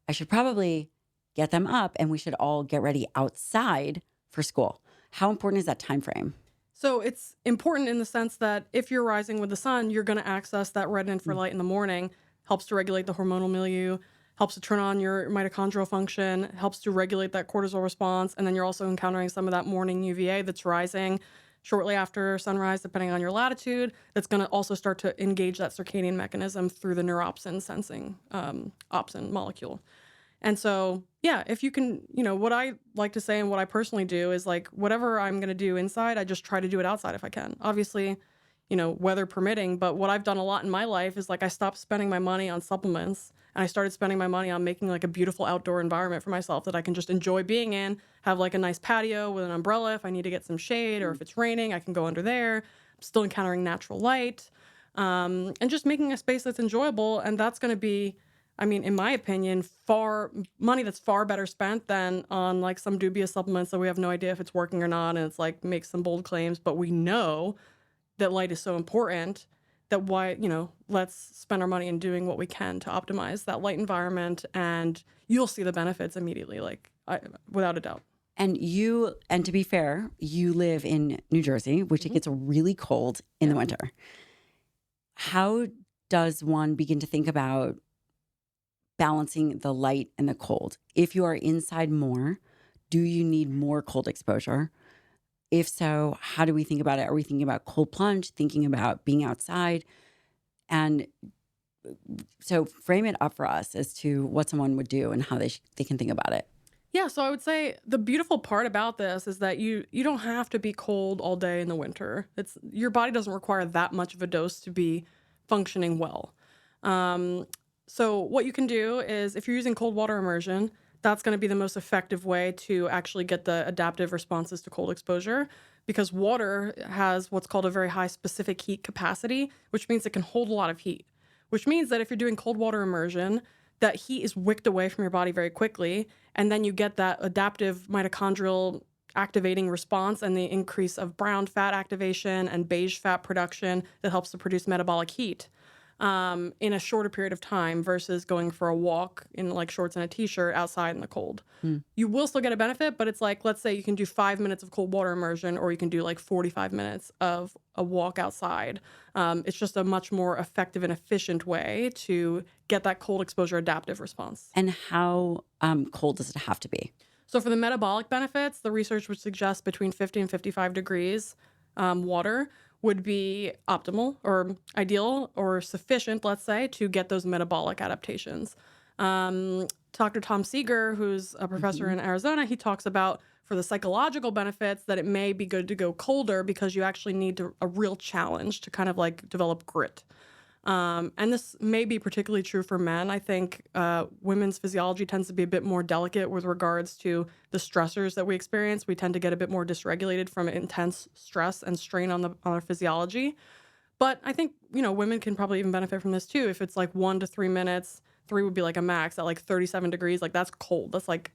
I should probably get them up and we should all get ready outside for school. How important is that time frame? So it's important in the sense that if you're rising with the sun, you're going to access that red infralight in the morning, helps to regulate the hormonal milieu, helps to turn on your mitochondrial function, helps to regulate that cortisol response. And then you're also encountering some of that morning UVA that's rising shortly after sunrise, depending on your latitude. That's going to also start to engage that circadian mechanism through the neuropsin sensing opsin molecule. And so, yeah, if you can, what I like to say and what I personally do is like whatever I'm going to do inside, I just try to do it outside if I can. Obviously, weather permitting. But what I've done a lot in my life is like I stopped spending my money on supplements and I started spending my money on making like a beautiful outdoor environment for myself that I can just enjoy being in, have like a nice patio with an umbrella if I need to get some shade, or if it's raining, I can go under there. I'm still encountering natural light, and just making a space that's enjoyable. And that's going to be, I mean, in my opinion, money that's far better spent than on like some dubious supplements that we have no idea if it's working or not. And it's like makes some bold claims, but we know that light is so important that let's spend our money in doing what we can to optimize that light environment, and you'll see the benefits immediately, without a doubt. And to be fair, you live in New Jersey, which it gets really cold in the winter. How does one begin to think about balancing the light and the cold? If you are inside more, do you need more cold exposure? If so, how do we think about it? Are we thinking about cold plunge, thinking about being outside? And so frame it up for us as to what someone would do and how they can think about it. Yeah, so I would say the beautiful part about this is that you don't have to be cold all day in the winter. Your body doesn't require that much of a dose to be functioning well. So what you can do is if you're using cold water immersion, that's going to be the most effective way to actually get the adaptive responses to cold exposure, because water has what's called a very high specific heat capacity, which means it can hold a lot of heat, which means that if you're doing cold water immersion, that heat is wicked away from your body very quickly, and then you get that adaptive mitochondrial activating response and the increase of brown fat activation and beige fat production that helps to produce metabolic heat. in a shorter period of time versus going for a walk in like shorts and a t-shirt outside in the cold. You will still get a benefit, but it's like, let's say you can do 5 minutes of cold water immersion, or you can do like 45 minutes of a walk outside. It's just a much more effective and efficient way to get that cold exposure adaptive response. And how cold does it have to be? So for the metabolic benefits, the research would suggest between 50 and 55 degrees water would be optimal or ideal or sufficient, let's say, to get those metabolic adaptations. Dr. Tom Seeger, who's a professor in Arizona, he talks about for the psychological benefits that it may be good to go colder because you actually need a real challenge to kind of like develop grit. And this may be particularly true for men. I think women's physiology tends to be a bit more delicate with regards to the stressors that we experience. We tend to get a bit more dysregulated from intense stress and strain on our physiology. But I think, women can probably even benefit from this too. If it's like 1 to 3 minutes, 3 would be like a max at like 37 degrees. Like that's cold. That's like,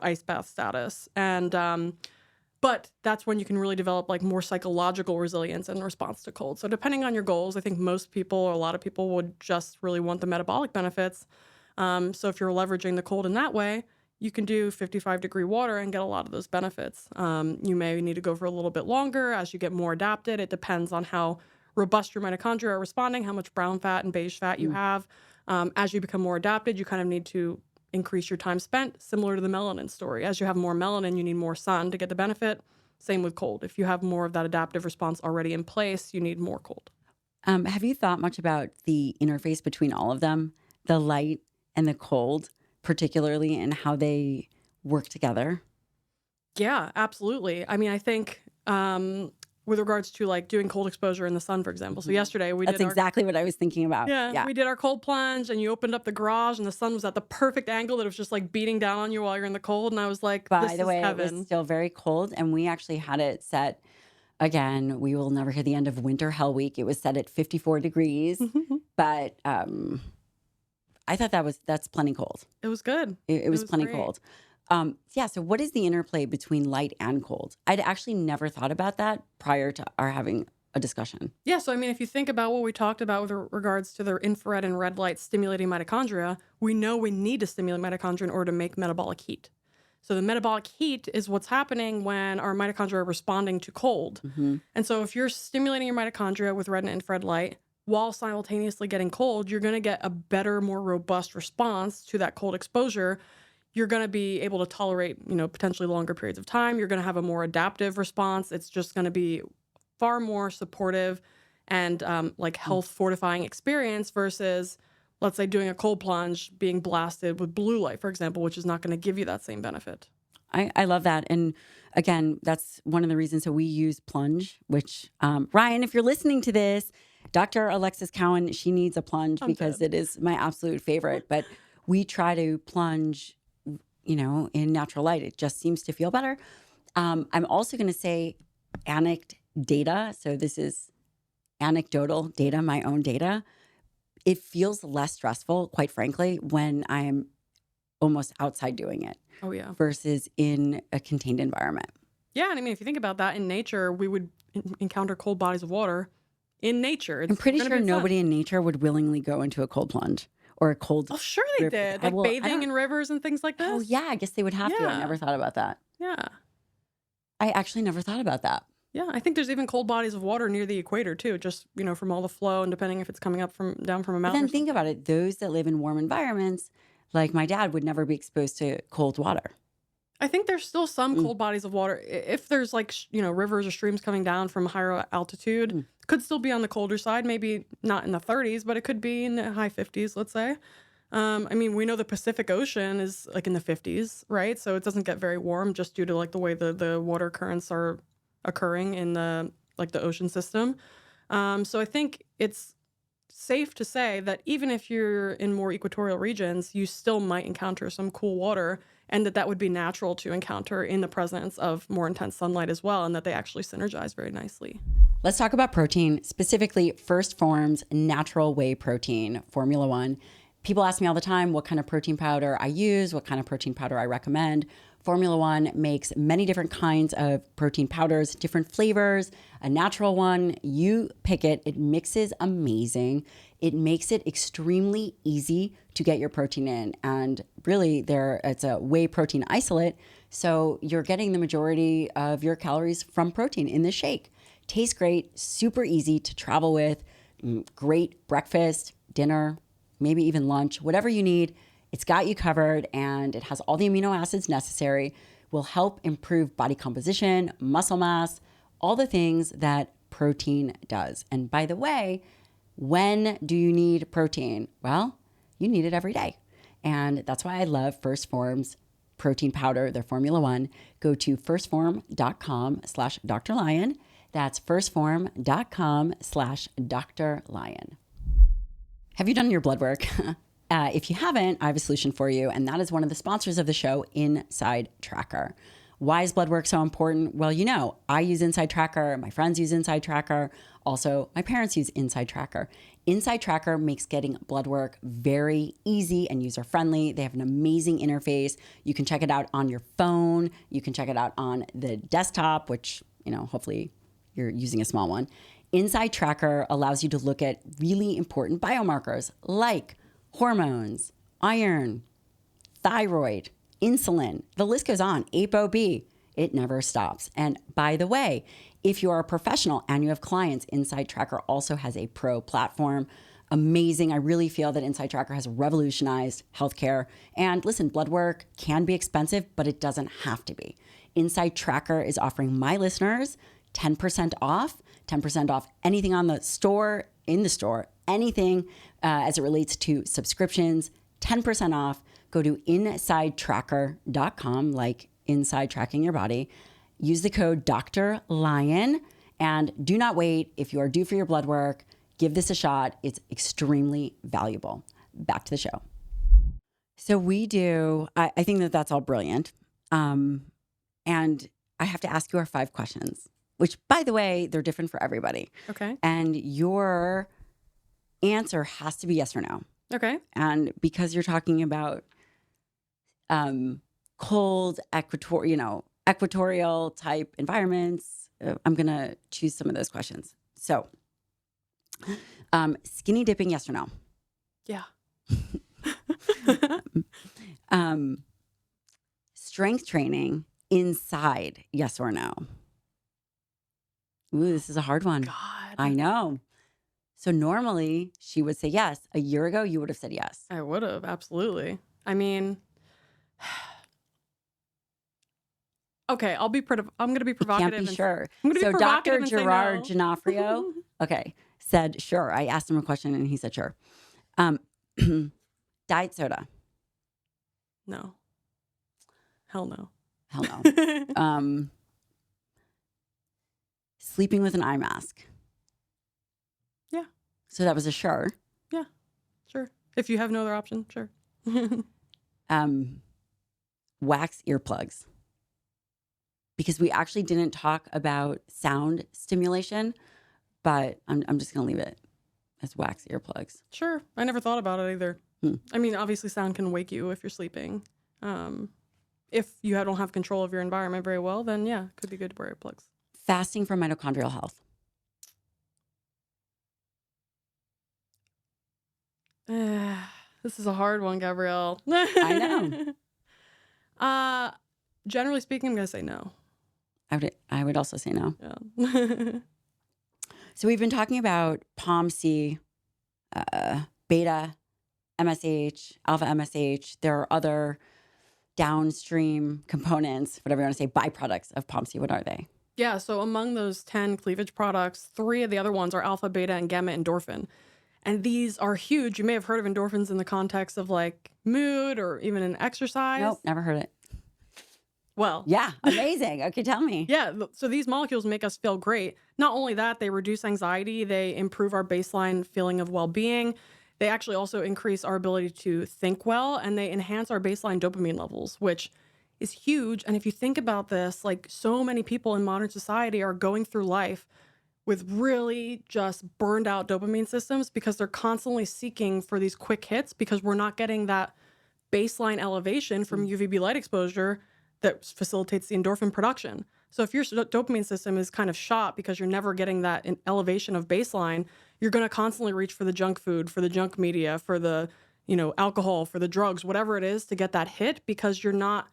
ice bath status. And, but that's when you can really develop like more psychological resilience in response to cold. So depending on your goals, I think most people or a lot of people would just really want the metabolic benefits. So if you're leveraging the cold in that way, you can do 55-degree water and get a lot of those benefits. You may need to go for a little bit longer as you get more adapted. It depends on how robust your mitochondria are responding, how much brown fat and beige fat you have. As you become more adapted, you kind of need to increase your time spent, similar to the melanin story. As you have more melanin, you need more sun to get the benefit. Same with cold. If you have more of that adaptive response already in place, you need more cold. Have you thought much about the interface between all of them, the light and the cold, particularly, and how they work together? Yeah, absolutely. I mean, I think with regards to like doing cold exposure in the sun, for example. So yesterday we That's did exactly what I was thinking about. Yeah, we did our cold plunge, and you opened up the garage, and the sun was at the perfect angle that it was just like beating down on you while you're in the cold. And I was like, By this the way, is heaven. it was still very cold, and we actually had it set. Again, we will never hear the end of winter hell week. It was set at 54 degrees, but I thought that's plenty cold. It was good. It was plenty great. cold. So what is the interplay between light and cold? I'd actually never thought about that prior to our having a discussion. Yeah, so I mean, if you think about what we talked about with regards to the infrared and red light stimulating mitochondria, we know we need to stimulate mitochondria in order to make metabolic heat. So the metabolic heat is what's happening when our mitochondria are responding to cold. And so if you're stimulating your mitochondria with red and infrared light while simultaneously getting cold, you're going to get a better, more robust response to that cold exposure. You're going to be able to tolerate, potentially longer periods of time. You're going to have a more adaptive response. It's just going to be far more supportive and like health fortifying experience versus, let's say, doing a cold plunge, being blasted with blue light, for example, which is not going to give you that same benefit. I love that. And again, that's one of the reasons that we use plunge, which Ryan, if you're listening to this, Dr. Alexis Cowan, she needs a plunge because it is my absolute favorite. But we try to plunge in natural light. It just seems to feel better. I'm also going to say data. So this is anecdotal data, my own data. It feels less stressful, quite frankly, when I'm almost outside doing it. Oh, yeah. Versus in a contained environment. Yeah. And I mean, if you think about that, in nature, we would encounter cold bodies of water in nature. I'm pretty sure nobody in nature would willingly go into a cold plunge. Or a cold. Oh, sure they river. did. Like bathing in rivers and things like this. Oh, yeah. I guess they would have to. I never thought about that. Yeah. I actually never thought about that. Yeah. I think there's even cold bodies of water near the equator, too, just, from all the flow and depending if it's coming up down from a mountain. But then think about it. Those that live in warm environments, like my dad, would never be exposed to cold water. I think there's still some cold bodies of water. If there's like, rivers or streams coming down from higher altitude, could still be on the colder side. Maybe not in the 30s, but it could be in the high 50s, let's say. I mean, we know the Pacific Ocean is like in the 50s, right? So it doesn't get very warm just due to like the way the water currents are occurring in the ocean system. So I think it's safe to say that even if you're in more equatorial regions, you still might encounter some cool water, and that would be natural to encounter in the presence of more intense sunlight as well, and that they actually synergize very nicely. Let's talk about protein, specifically First Form's natural whey protein, Formula 1. People ask me all the time what kind of protein powder I use, what kind of protein powder I recommend. Formula One makes many different kinds of protein powders, different flavors, a natural one. You pick it. It mixes amazing. It makes it extremely easy to get your protein in. And really, it's a whey protein isolate. So you're getting the majority of your calories from protein in this shake. Tastes great, super easy to travel with, great breakfast, dinner, maybe even lunch, whatever you need. It's got you covered, and it has all the amino acids necessary, will help improve body composition, muscle mass, all the things that protein does. And by the way, when do you need protein? Well, you need it every day. And that's why I love First Form's protein powder, their Formula One. Go to firstform.com/Dr. Lyon. That's firstform.com/Dr. Lyon. Have you done your blood work? If you haven't, I have a solution for you, and that is one of the sponsors of the show, Inside Tracker. Why is blood work so important? Well, I use Inside Tracker. My friends use Inside Tracker. Also, my parents use Inside Tracker. Inside Tracker makes getting blood work very easy and user-friendly. They have an amazing interface. You can check it out on your phone. You can check it out on the desktop, which, hopefully you're using a small one. Inside Tracker allows you to look at really important biomarkers like hormones, iron, thyroid, insulin. The list goes on. ApoB. It never stops. And by the way, if you are a professional and you have clients, Inside Tracker also has a pro platform. Amazing. I really feel that Inside Tracker has revolutionized healthcare. And listen, blood work can be expensive, but it doesn't have to be. Inside Tracker is offering my listeners 10% off anything in the store, anything as it relates to subscriptions, 10% off. Go to insidetracker.com, like inside tracking your body. Use the code Dr. Lyon, and do not wait. If you are due for your blood work, give this a shot. It's extremely valuable. Back to the show. So I think that that's all brilliant. And I have to ask you our 5 questions, which, by the way, they're different for everybody. Okay. And your answer has to be yes or no. Okay. And because you're talking about cold, equatorial type environments, I'm going to choose some of those questions. So, skinny dipping, yes or no? Yeah. Strength training inside, yes or no? Ooh, this is a hard one. God. I know. So normally she would say yes. A year ago, you would have said yes. I would have, absolutely. I mean, okay, I'm going to be provocative. Can't be sure. I'm going to So be Dr. provocative and say Gerard no. Giannaffrio, okay, said sure. I asked him a question and he said sure. Diet soda. No. Hell no. Hell no. Sleeping with an eye mask. Yeah. So that was a sure. Yeah, sure. If you have no other option, sure. Wax earplugs. Because we actually didn't talk about sound stimulation, but I'm just going to leave it as wax earplugs. Sure. I never thought about it either. I mean, obviously sound can wake you if you're sleeping. If you don't have control of your environment very well, then yeah, it could be good to wear earplugs. Fasting for mitochondrial health. This is a hard one, Gabrielle. I know. Generally speaking, I'm going to say no. I would also say no. Yeah. So we've been talking about POMC, beta MSH, alpha MSH. There are other downstream components, whatever you want to say, byproducts of POMC. What are they? Yeah, so among those 10 cleavage products, 3 of the other ones are alpha, beta, and gamma endorphin. And these are huge. You may have heard of endorphins in the context of like mood or even in exercise. Nope, never heard it. Well. Yeah, amazing. Okay, tell me. Yeah, so these molecules make us feel great. Not only that, they reduce anxiety. They improve our baseline feeling of well-being. They actually also increase our ability to think well, and they enhance our baseline dopamine levels, which is huge. And if you think about this, like so many people in modern society are going through life with really just burned out dopamine systems because they're constantly seeking for these quick hits because we're not getting that baseline elevation from UVB light exposure that facilitates the endorphin production. So if your dopamine system is kind of shot because you're never getting that elevation of baseline, you're going to constantly reach for the junk food, for the junk media, for the, alcohol, for the drugs, whatever it is to get that hit, because you're not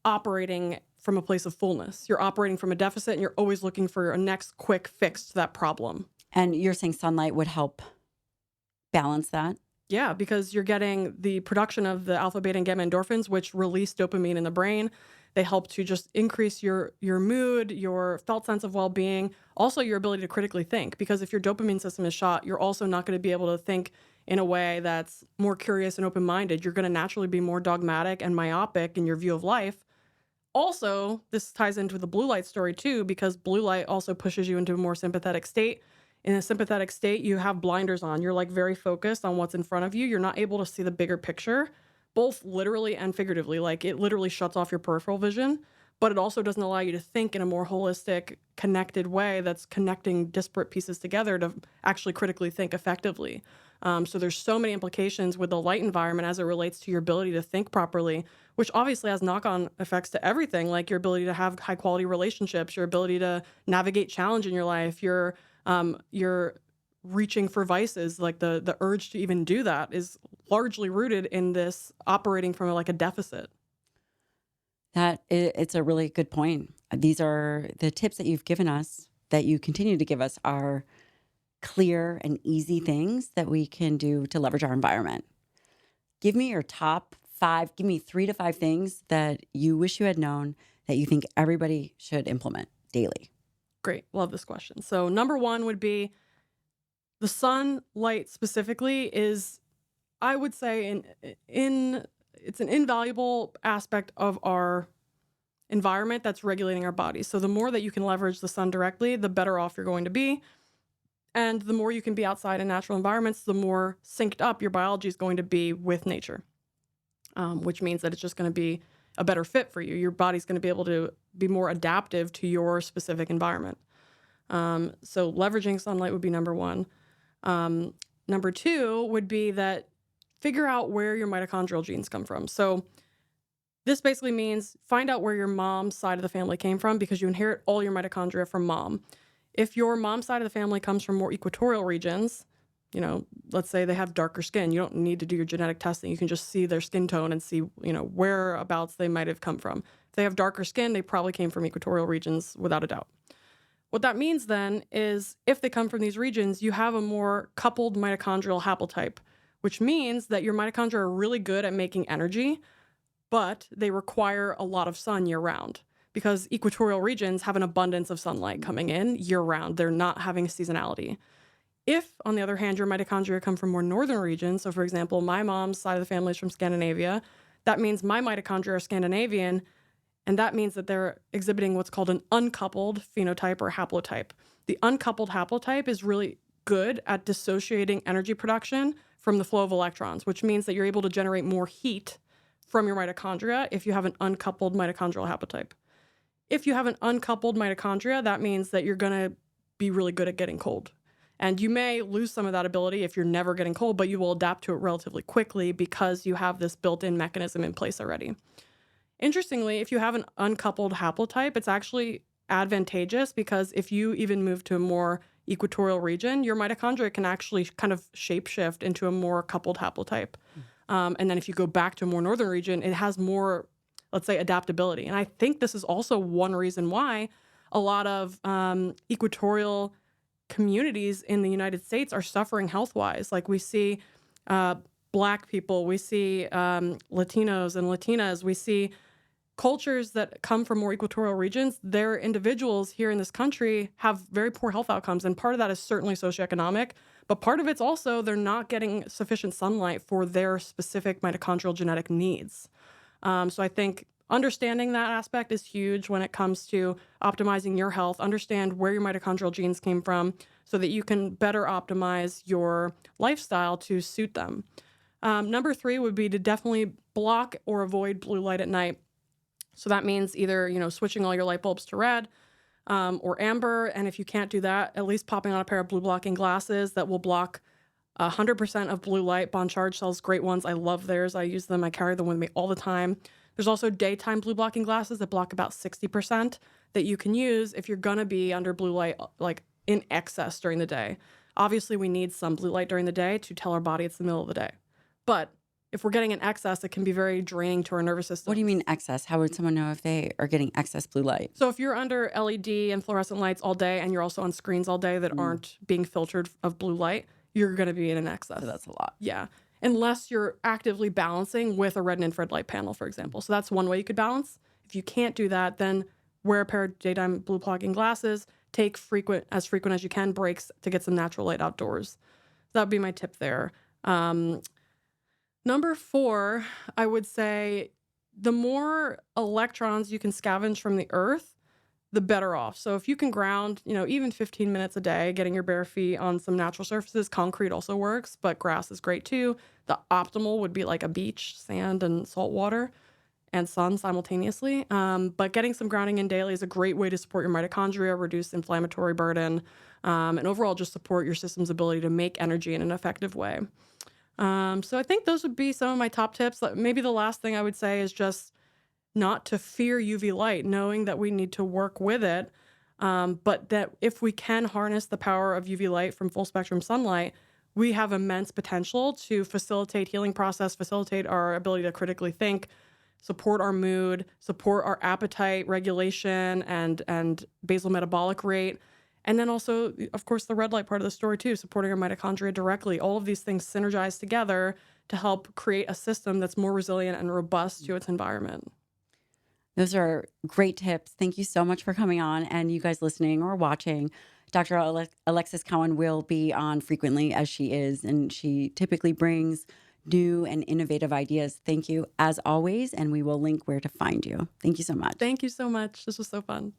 operating from a place of fullness. You're operating from a deficit, and you're always looking for a next quick fix to that problem. And you're saying sunlight would help balance that? Yeah, because you're getting the production of the alpha, beta, and gamma endorphins, which release dopamine in the brain. They help to just increase your mood, your felt sense of well-being, also your ability to critically think. Because if your dopamine system is shot, you're also not going to be able to think in a way that's more curious and open-minded. You're going to naturally be more dogmatic and myopic in your view of life. Also, this ties into the blue light story too, because blue light also pushes you into a more sympathetic state. In a sympathetic state, you have blinders on. You're like very focused on what's in front of you. You're not able to see the bigger picture, both literally and figuratively. Like it literally shuts off your peripheral vision, but it also doesn't allow you to think in a more holistic, connected way that's connecting disparate pieces together to actually critically think effectively. So there's so many implications with the light environment as it relates to your ability to think properly, which obviously has knock-on effects to everything, like your ability to have high-quality relationships, your ability to navigate challenge in your life, your reaching for vices, like the urge to even do that is largely rooted in this operating from like a deficit. It's a really good point. These are the tips that you've given us, that you continue to give us, are clear and easy things that we can do to leverage our environment. Give me your top 5, give me 3 to 5 things that you wish you had known that you think everybody should implement daily. Great. Love this question. So number 1 would be the sunlight specifically is, I would say, it's an invaluable aspect of our environment that's regulating our bodies. So the more that you can leverage the sun directly, the better off you're going to be. And the more you can be outside in natural environments, the more synced up your biology is going to be with nature, which means that it's just going to be a better fit for you. Your body's going to be able to be more adaptive to your specific environment. So leveraging sunlight would be number 1. Number 2 would be that figure out where your mitochondrial genes come from. So this basically means find out where your mom's side of the family came from, because you inherit all your mitochondria from mom. If your mom's side of the family comes from more equatorial regions, let's say they have darker skin, you don't need to do your genetic testing. You can just see their skin tone and see, whereabouts they might have come from. If they have darker skin, they probably came from equatorial regions without a doubt. What that means then is if they come from these regions, you have a more coupled mitochondrial haplotype, which means that your mitochondria are really good at making energy, but they require a lot of sun year round, because equatorial regions have an abundance of sunlight coming in year round. They're not having a seasonality. If, on the other hand, your mitochondria come from more northern regions, so for example, my mom's side of the family is from Scandinavia, that means my mitochondria are Scandinavian, and that means that they're exhibiting what's called an uncoupled phenotype or haplotype. The uncoupled haplotype is really good at dissociating energy production from the flow of electrons, which means that you're able to generate more heat from your mitochondria if you have an uncoupled mitochondrial haplotype. If you have an uncoupled mitochondria, that means that you're going to be really good at getting cold. And you may lose some of that ability if you're never getting cold, but you will adapt to it relatively quickly because you have this built-in mechanism in place already. Interestingly, if you have an uncoupled haplotype, it's actually advantageous, because if you even move to a more equatorial region, your mitochondria can actually kind of shapeshift into a more coupled haplotype. And then if you go back to a more northern region, it has more, let's say, adaptability. And I think this is also one reason why a lot of equatorial communities in the United States are suffering health-wise. Like we see Black people, we see Latinos and Latinas, we see cultures that come from more equatorial regions. Their individuals here in this country have very poor health outcomes. And part of that is certainly socioeconomic, but part of it's also they're not getting sufficient sunlight for their specific mitochondrial genetic needs. So I think understanding that aspect is huge when it comes to optimizing your health. Understand where your mitochondrial genes came from so that you can better optimize your lifestyle to suit them. Number 3 would be to definitely block or avoid blue light at night. So that means either, switching all your light bulbs to red or amber. And if you can't do that, at least popping on a pair of blue blocking glasses that will block 100% of blue light. Bon Charge sells great ones. I love theirs. I use them. I carry them with me all the time. There's also daytime blue blocking glasses that block about 60% that you can use if you're going to be under blue light like in excess during the day. Obviously, we need some blue light during the day to tell our body it's the middle of the day. But if we're getting in excess, it can be very draining to our nervous system. What do you mean excess? How would someone know if they are getting excess blue light? So if you're under LED and fluorescent lights all day and you're also on screens all day that aren't being filtered of blue light, you're going to be in an excess. So that's a lot. Yeah. Unless you're actively balancing with a red and infrared light panel, for example. So that's one way you could balance. If you can't do that, then wear a pair of daytime blue blocking glasses. Take frequent as you can breaks to get some natural light outdoors. That would be my tip there. Number 4, I would say the more electrons you can scavenge from the earth, the better off. So if you can ground, even 15 minutes a day, getting your bare feet on some natural surfaces, concrete also works, but grass is great too. The optimal would be like a beach, sand and salt water and sun simultaneously. But getting some grounding in daily is a great way to support your mitochondria, reduce inflammatory burden, and overall just support your system's ability to make energy in an effective way. So I think those would be some of my top tips. Maybe the last thing I would say is just not to fear UV light, knowing that we need to work with it, but that if we can harness the power of UV light from full spectrum sunlight, we have immense potential to facilitate healing process, facilitate our ability to critically think, support our mood, support our appetite regulation and basal metabolic rate. And then also, of course, the red light part of the story too, supporting our mitochondria directly. All of these things synergize together to help create a system that's more resilient and robust to its environment. Those are great tips. Thank you so much for coming on. And you guys listening or watching, Dr. Alexis Cowan will be on frequently as she is, and she typically brings new and innovative ideas. Thank you as always, and we will link where to find you. Thank you so much. Thank you so much. This was so fun.